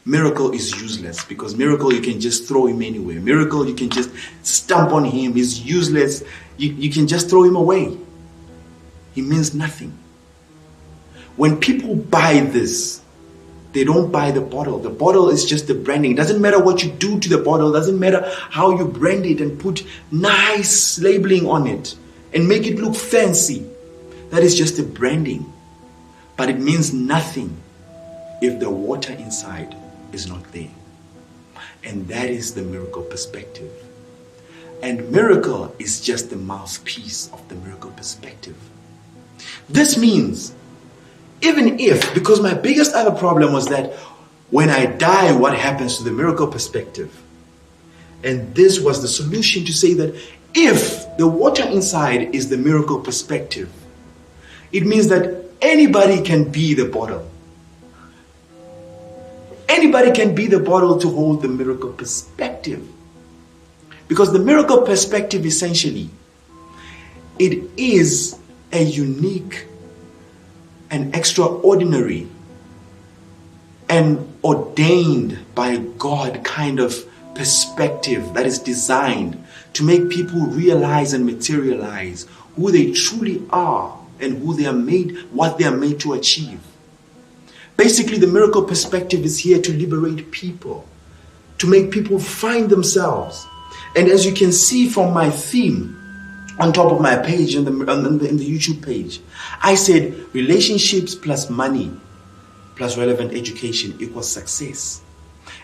miracle is useless, because miracle you can just throw him anywhere. Miracle you can just stamp on him. He's useless. You can just throw him away. He means nothing. When people buy this, they don't buy the bottle. The bottle is just the branding. It doesn't matter what you do to the bottle. It doesn't matter how you brand it and put nice labeling on it and make it look fancy. That is just the branding. But it means nothing if the water inside is not there. And that is the miracle perspective. And miracle is just the mouthpiece of the miracle perspective. This means, even if, because my biggest other problem was that when I die, what happens to the miracle perspective? And this was the solution, to say that if the water inside is the miracle perspective, it means that anybody can be the bottle. Anybody can be the bottle to hold the miracle perspective. Because the miracle perspective, essentially, it is a unique and extraordinary and ordained by God kind of perspective that is designed to make people realize and materialize who they truly are and who they are made, what they are made to achieve. Basically, the miracle perspective is here to liberate people, to make people find themselves. And as you can see from my theme, on top of my page in the YouTube page. I said relationships plus money plus relevant education equals success.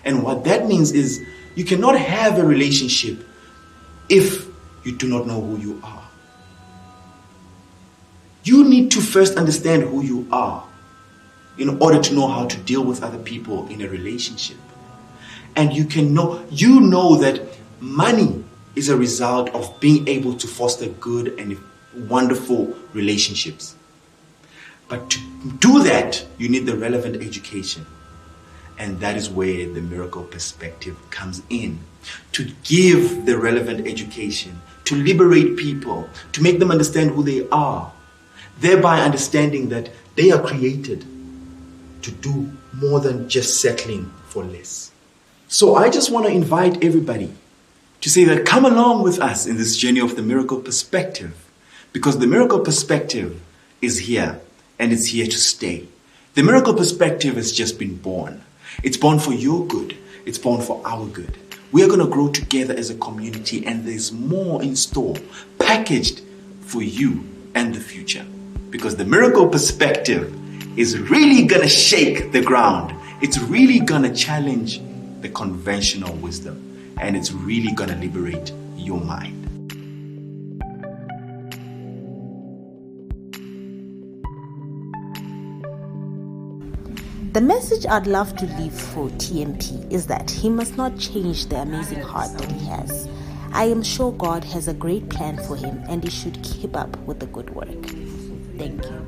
And what that means is you cannot have a relationship if you do not know who you are. You need to first understand who you are in order to know how to deal with other people in a relationship. And you know that money is a result of being able to foster good and wonderful relationships. But to do that, you need the relevant education. And that is where the miracle perspective comes in. To give the relevant education, to liberate people, to make them understand who they are, thereby understanding that they are created to do more than just settling for less. So I just want to invite everybody to say that come along with us in this journey of the miracle perspective, because the miracle perspective is here and it's here to stay. The miracle perspective has just been born. It's born for your good. It's born for our good. We are going to grow together as a community, and there's more in store, packaged for you and the future. Because the miracle perspective is really going to shake the ground. It's really going to challenge the conventional wisdom. And it's really going to liberate your mind. The message I'd love to leave for TMP is that he must not change the amazing heart that he has. I am sure God has a great plan for him, and he should keep up with the good work. Thank you.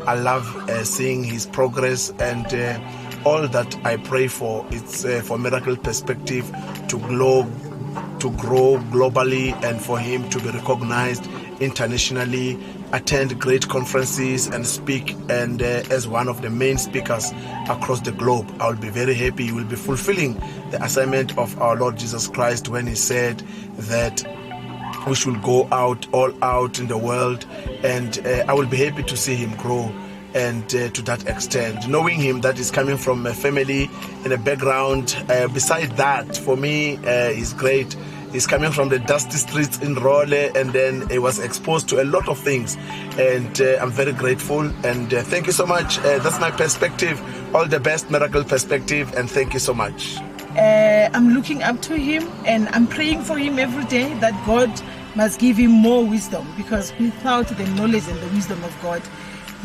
I love seeing his progress, and all that I pray for is for Miracle Perspective to grow globally, and for him to be recognized internationally, attend great conferences and speak, and as one of the main speakers across the globe. I will be very happy. He will be fulfilling the assignment of our Lord Jesus Christ when he said that we should go all out in the world, and I will be happy to see him grow. And to that extent, knowing him, that is coming from a family in a background, beside that, for me, he's great. He's coming from the dusty streets in Role, and then he was exposed to a lot of things, and I'm very grateful, and thank you so much. That's my perspective. All the best, Miracle Perspective, and thank you so much. I'm looking up to him, and I'm praying for him every day that God must give him more wisdom, because without the knowledge and the wisdom of God,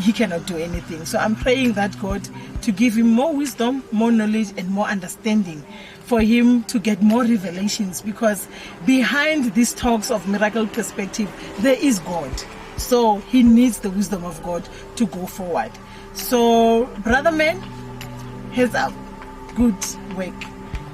he cannot do anything. So I'm praying that God to give him more wisdom, more knowledge, and more understanding, for him to get more revelations, because behind these talks of Miracle Perspective, there is God. So he needs the wisdom of God to go forward. So, brother man, heads up. Good work.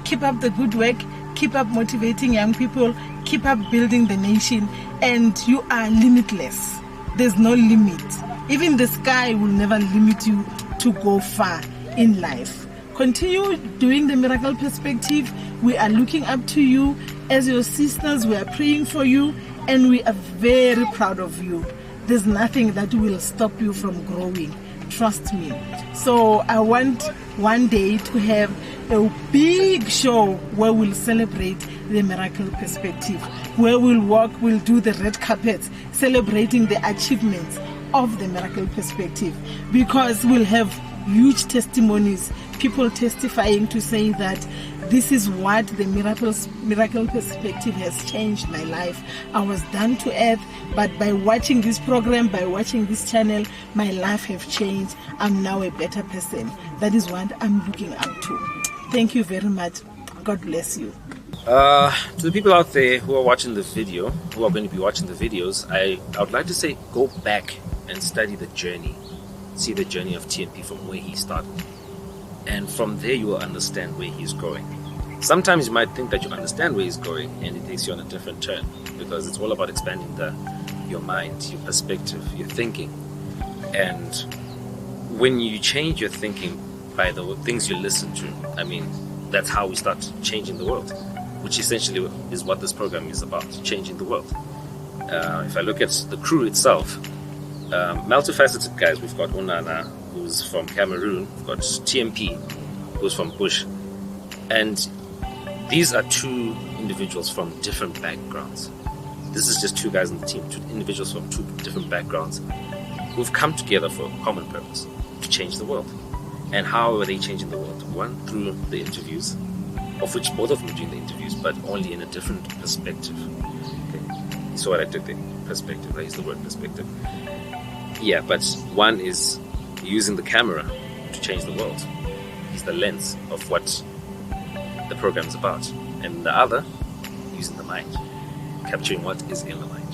Keep up the good work. Keep up motivating young people. Keep up building the nation. And you are limitless. There's no limit. Even the sky will never limit you to go far in life. Continue doing the Miracle Perspective. We are looking up to you. As your sisters, we are praying for you, and we are very proud of you. There's nothing that will stop you from growing. Trust me. So I want one day to have a big show where we'll celebrate the Miracle Perspective, where we'll do the red carpet, celebrating the achievements of the Miracle Perspective, because we'll have huge testimonies, people testifying to say that this is what the Miracle Perspective has changed my life. I was down to earth, but by watching this program, by watching this channel, my life has changed. I'm now a better person. That is what I'm looking up to. Thank you very much. God bless you. To the people out there who are watching the video, who are going to be watching the videos, I would like to say go back and study the journey. See the journey of TMP from where he started. And from there you will understand where he's going. Sometimes you might think that you understand where he's going, and it takes you on a different turn, because it's all about expanding your mind, your perspective, your thinking. And when you change your thinking by the things you listen to, I mean, that's how we start changing the world, which essentially is what this program is about, changing the world. If I look at the crew itself, multifaceted guys. We've got Onana, who's from Cameroon. We've got TMP, who's from Bush. And these are two individuals from different backgrounds. this is just two guys on the team, two individuals from two different backgrounds who've come together for a common purpose, to change the world. And how are they changing the world? One, through the interviews, of which both of them are doing the interviews, but only in a different perspective. Okay. So what I took there, perspective, I used the word perspective. Yeah, but one is using the camera to change the world. It's the lens of what the program is about. And the other, using the mind, capturing what is in the mind.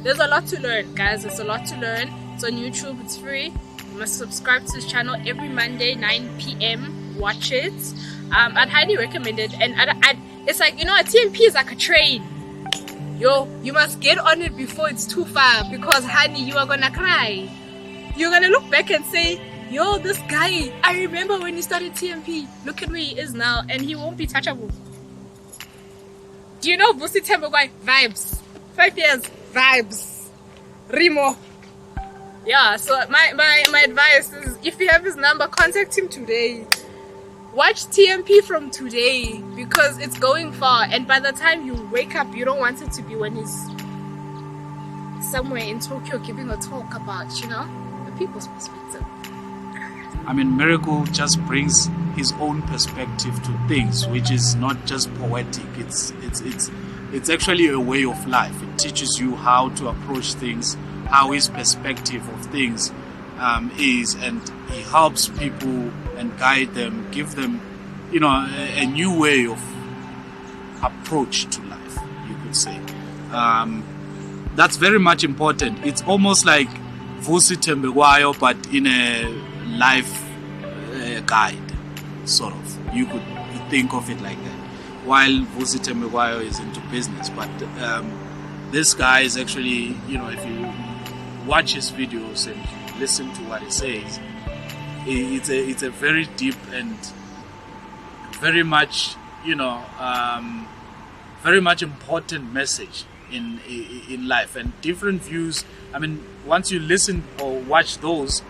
There's a lot to learn, guys. There's a lot to learn. It's on YouTube. It's free. You must subscribe to this channel every Monday, 9 p.m. Watch it. I'd highly recommend it. And it's like, you know, a TMP is like a train. Yo, you must get on it before it's too far, because honey, you are gonna cry. You're gonna look back and say, yo, this guy, I remember when he started TMP. Look at where he is now, and he won't be touchable. Do you know Busi Tembogwai? Vibes. 5 years, vibes. Remo. Yeah, so my advice is, if you have his number, contact him today. Watch TMP from today, because it's going far, and by the time you wake up, you don't want it to be when he's somewhere in Tokyo giving a talk about, you know, the people's perspective. I mean, Miracle just brings his own perspective to things, which is not just poetic. It's actually a way of life. It teaches you how to approach things, how his perspective of things is, and he helps people and guide them, give them, you know, a new way of approach to life, you could say. That's very much important. It's almost like Vusi Tembegwayo, but in a life guide, sort of. You could think of it like that. While Vusi Tembegwayo is into business, but this guy is actually, you know, if you watch his videos and you listen to what he says, it's a very deep and very much, you know, very much important message in life, and different views. I mean, once you listen or watch those,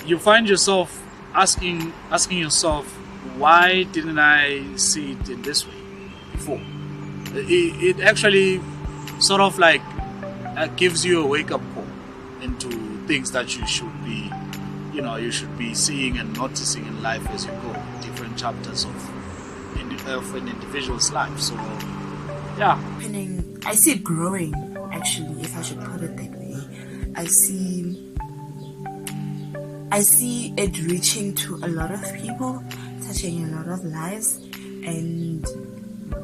you find yourself asking yourself, why didn't I see it in this way before? It actually sort of like gives you a wake-up call into things that you should be, you know, you should be seeing and noticing in life as you go, different chapters of an individual's life. So, yeah. I see it growing, actually, if I should put it that way. I see it reaching to a lot of people, touching a lot of lives, and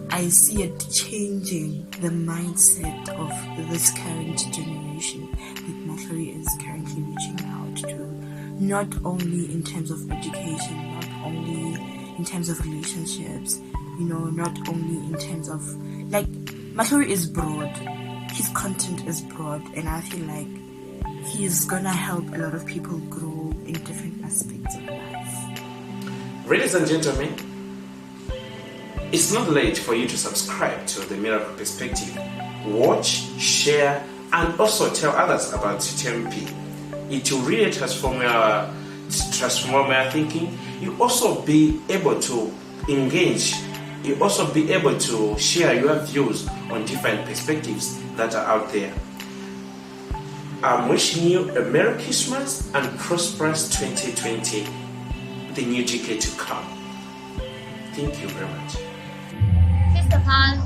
I see it changing the mindset of this current generation that Matlori is currently reaching out to, not only in terms of education, not only in terms of relationships, you know, not only in terms of, like, Matlori is broad, his content is broad, and I feel like he's gonna help a lot of people grow in different aspects of life. Ladies and gentlemen, it's not late for you to subscribe to the Miracle Perspective. Watch, share, and also tell others about TMP. It will really transform your thinking. You also be able to engage. You also be able to share your views on different perspectives that are out there. I'm wishing you a Merry Christmas and prosperous 2020, the new decade to come. Thank you very much. First of all,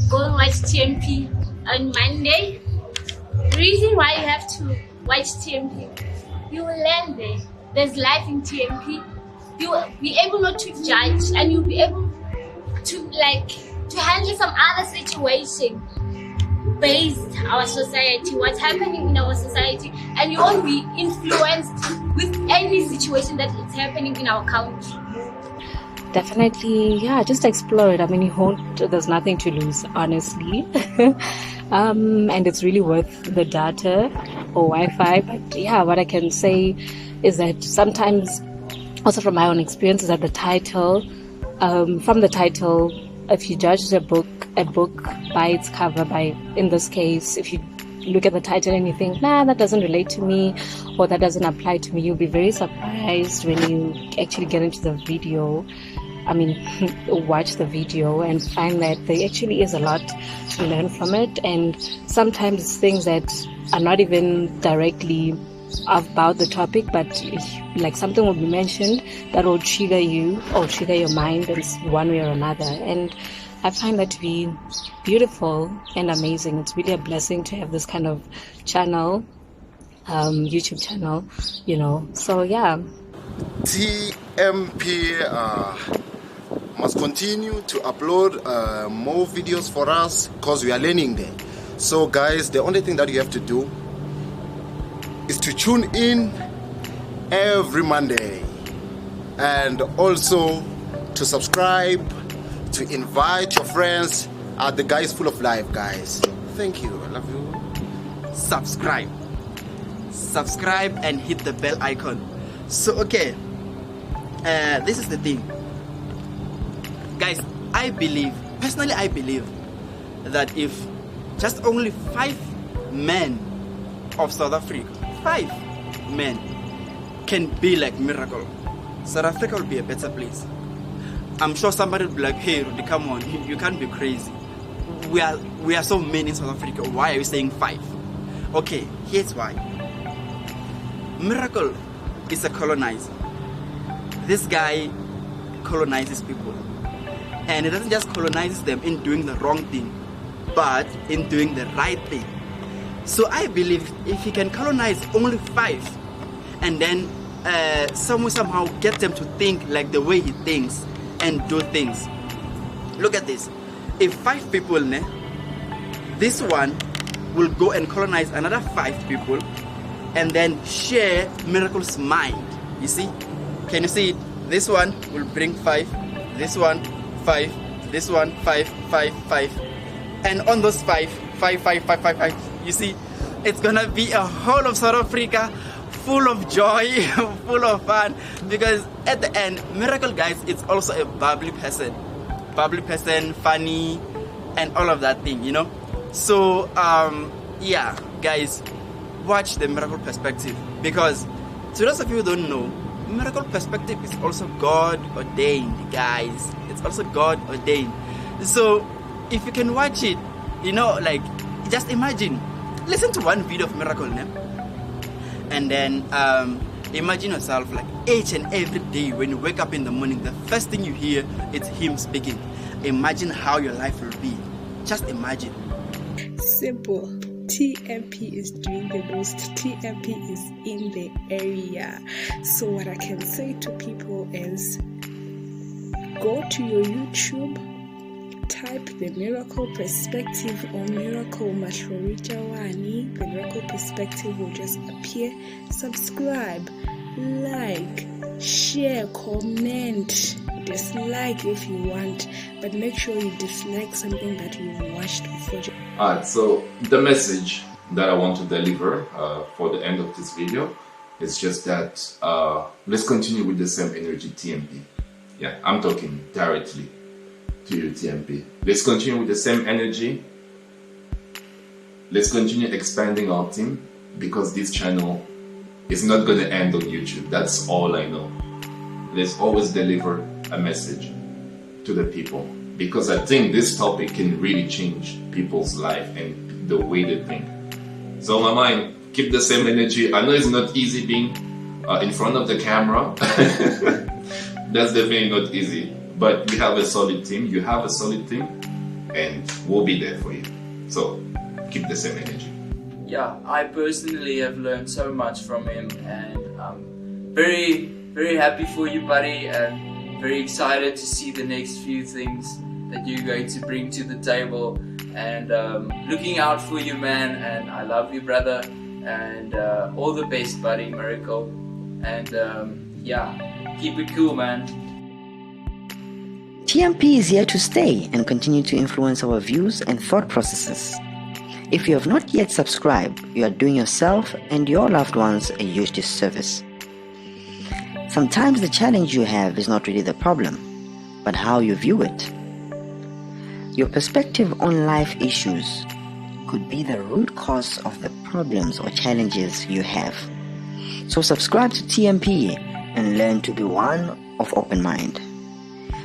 go and watch TMP on Monday. The reason why you have to watch TMP, you will learn there. There's life in TMP. You will be able not to judge, and you'll be able to handle some other situation based our society, what's happening in our society, and you won't be influenced with any situation that is happening in our country. Definitely, yeah, just explore it. I mean, there's nothing to lose, honestly. And it's really worth the data or Wi-Fi. But yeah, what I can say is that sometimes, also from my own experience, is that the title, from the title, if you judge a book by its cover, in this case, if you look at the title and you think, nah, that doesn't relate to me, or that doesn't apply to me, you'll be very surprised when you actually get into the video watch the video and find that there actually is a lot to learn from it, and sometimes things that are not even directly about the topic, but like something will be mentioned that will trigger you or trigger your mind in one way or another. And I find that to be beautiful and amazing. It's really a blessing to have this kind of channel, YouTube channel, so yeah. TMP must continue to upload more videos for us, because we are learning there. So guys, the only thing that you have to do is to tune in every Monday, and also to subscribe, to invite your friends. The guy is full of life, guys. Thank you, I love you. Subscribe and hit the bell icon. So okay, this is the thing, guys. I believe that if just only 5 men of South Africa, 5 men can be like Miracle, South Africa will be a better place. I'm sure somebody will be like, hey Rudy, come on, you can't be crazy. We are so many in South Africa. Why are you saying 5? Okay, here's why. Miracle is a colonizer. This guy colonizes people, and he doesn't just colonize them in doing the wrong thing, but in doing the right thing. So I believe if he can colonize only 5 and then somehow get them to think like the way he thinks and do things. Look at this. If 5 people, this one will go and colonize another 5 people and then share Miracle's mind. You see? Can you see it? This one will bring 5, this one 5, this one 5, 5, 5. And on those 5, you see, it's gonna be a whole of South Africa full of joy, full of fun, because at the end, Miracle, guys, it's also a bubbly person, funny, and all of that thing, So yeah, guys, watch the Miracle Perspective, because to those of you who don't know, Miracle Perspective is also God ordained, guys. It's also God ordained. So if you can watch it, like, just imagine, listen to one video of Miracle, and then imagine yourself like each and every day when you wake up in the morning, the first thing you hear is him speaking. Imagine how your life will be. Just imagine. Simple. TMP is doing the most. TMP is in the area. So what I can say to people is, go to your YouTube, type the Miracle Perspective or Miracle Mahlori. The Miracle Perspective will just appear. Subscribe, like, share, comment, dislike if you want, but make sure you dislike something that you've watched before. Alright, so the message that I want to deliver for the end of this video is just that let's continue with the same energy, TMP. Yeah, I'm talking directly to you, TMP. Let's continue with the same energy. Let's continue expanding our team, because this channel is not going to end on YouTube. That's all I know. Let's always deliver a message to the people, because I think this topic can really change people's life and the way they think. So my mind, keep the same energy. I know it's not easy being in front of the camera. That's definitely not easy, but we have a solid team. You have a solid team, and we'll be there for you. So keep the same energy. Yeah, I personally have learned so much from him, and I'm very, very happy for you, buddy, and very excited to see the next few things that you're going to bring to the table, and looking out for you, man. And I love you, brother, and all the best, buddy, Miracle, and yeah, keep it cool, man. TMP is here to stay and continue to influence our views and thought processes. If you have not yet subscribed, you are doing yourself and your loved ones a huge disservice. Sometimes the challenge you have is not really the problem, but how you view it. Your perspective on life issues could be the root cause of the problems or challenges you have. So subscribe to TMP and learn to be one of open mind.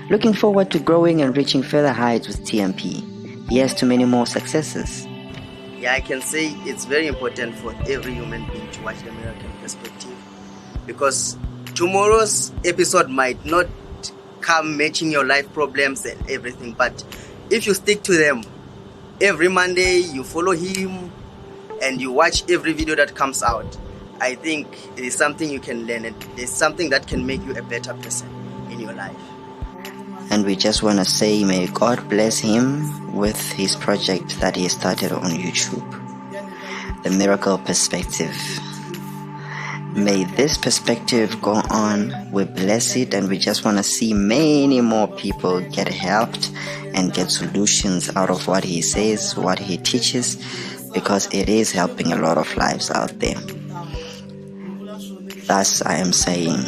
Looking forward to growing and reaching further heights with TMP. Here's to many more successes. Yeah, I can say it's very important for every human being to watch the Miracle Perspective, because tomorrow's episode might not come matching your life problems and everything, but if you stick to them, every Monday you follow him and you watch every video that comes out, I think it is something you can learn, and it's something that can make you a better person in your life. And we just want to say, may God bless him with his project that he started on YouTube, The Miracle Perspective. May this perspective go on. We bless it, and we just want to see many more people get helped and get solutions out of what he says, what he teaches, because it is helping a lot of lives out there. Thus, I am saying,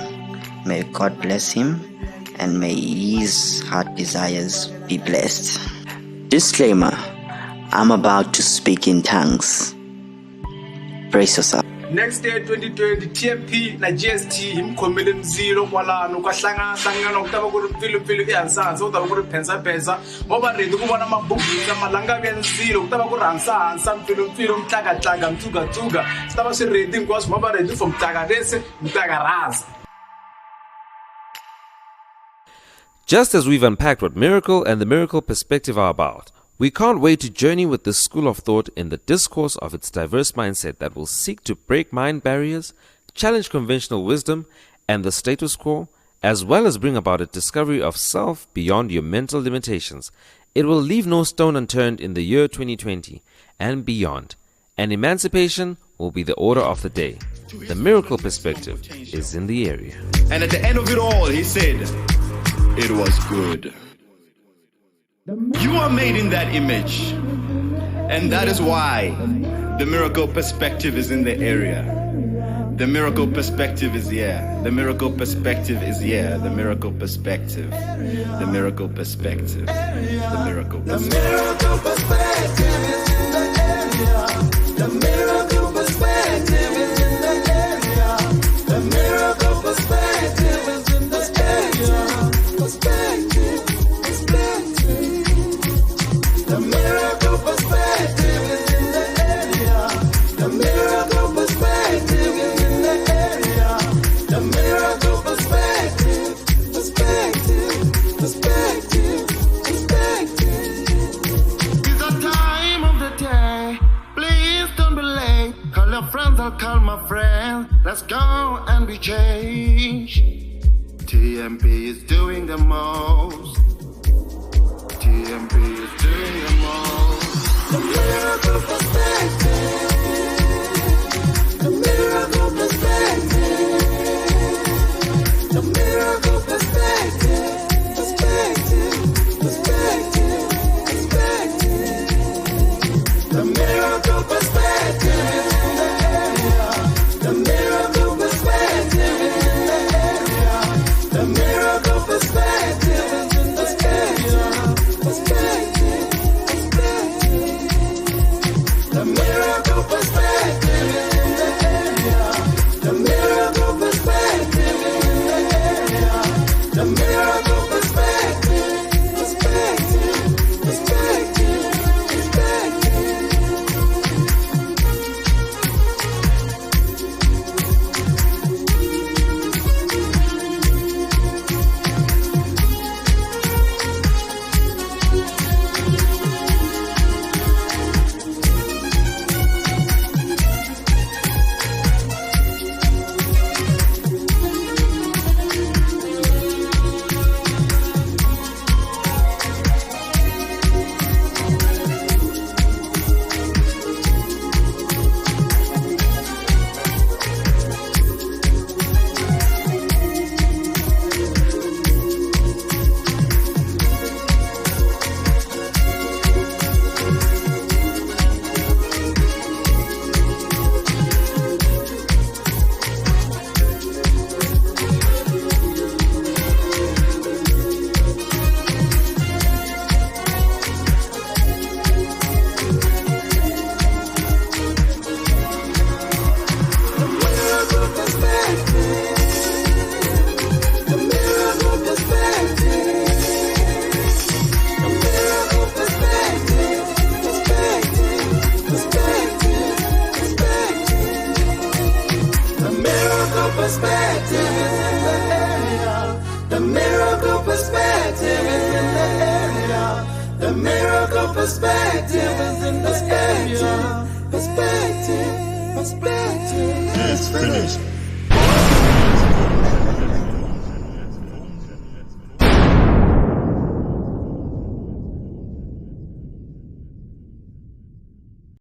may God bless him, and may his heart desires be blessed. Disclaimer, I'm about to speak in tongues. Brace yourself. Next year 2020 TMP na GST himkhomele mzilo kwalano kwahlangana ukutaba ku mpilo ehansi ukutaba ku phensa ngoba ready ku vona mabubula malanga ya nzilo ukutaba ku hansa mpilo mtlaka mtsuga staba swi ready ngwazi ngoba ready from mtlaka lese mtlaka raza. Just as we've unpacked what Miracle and the Miracle Perspective are about, we can't wait to journey with this school of thought in the discourse of its diverse mindset that will seek to break mind barriers, challenge conventional wisdom and the status quo, as well as bring about a discovery of self beyond your mental limitations. It will leave no stone unturned in the year 2020 and beyond, and emancipation will be the order of the day. The Miracle Perspective is in the area. And at the end of it all, he said, "It was good." You are made in that image, and that is why the Miracle Perspective is in the area. The Miracle Perspective is here. The Miracle Perspective is here. The Miracle Perspective. The Miracle Perspective. The Miracle Perspective. The Miracle Perspective is in the area. The Miracle Perspective is in the area. The Miracle Perspective is in the area. Perspective. The Miracle Perspective is in the area. The Miracle Perspective is in the area. The Miracle Perspective. It's the time of the day. Please don't be late. Call your friends, I'll call my friends. Let's go and be changed. TMP is doing the most. TMP is doing the most. The Miracle Perspective. The Miracle Perspective. The Miracle Perspective. Perspective. The Miracle Perspective is in the area. The Miracle Perspective is in the area. The Miracle Perspective is in the area. Perspective. miracle perspective is in the perspective. It's finished.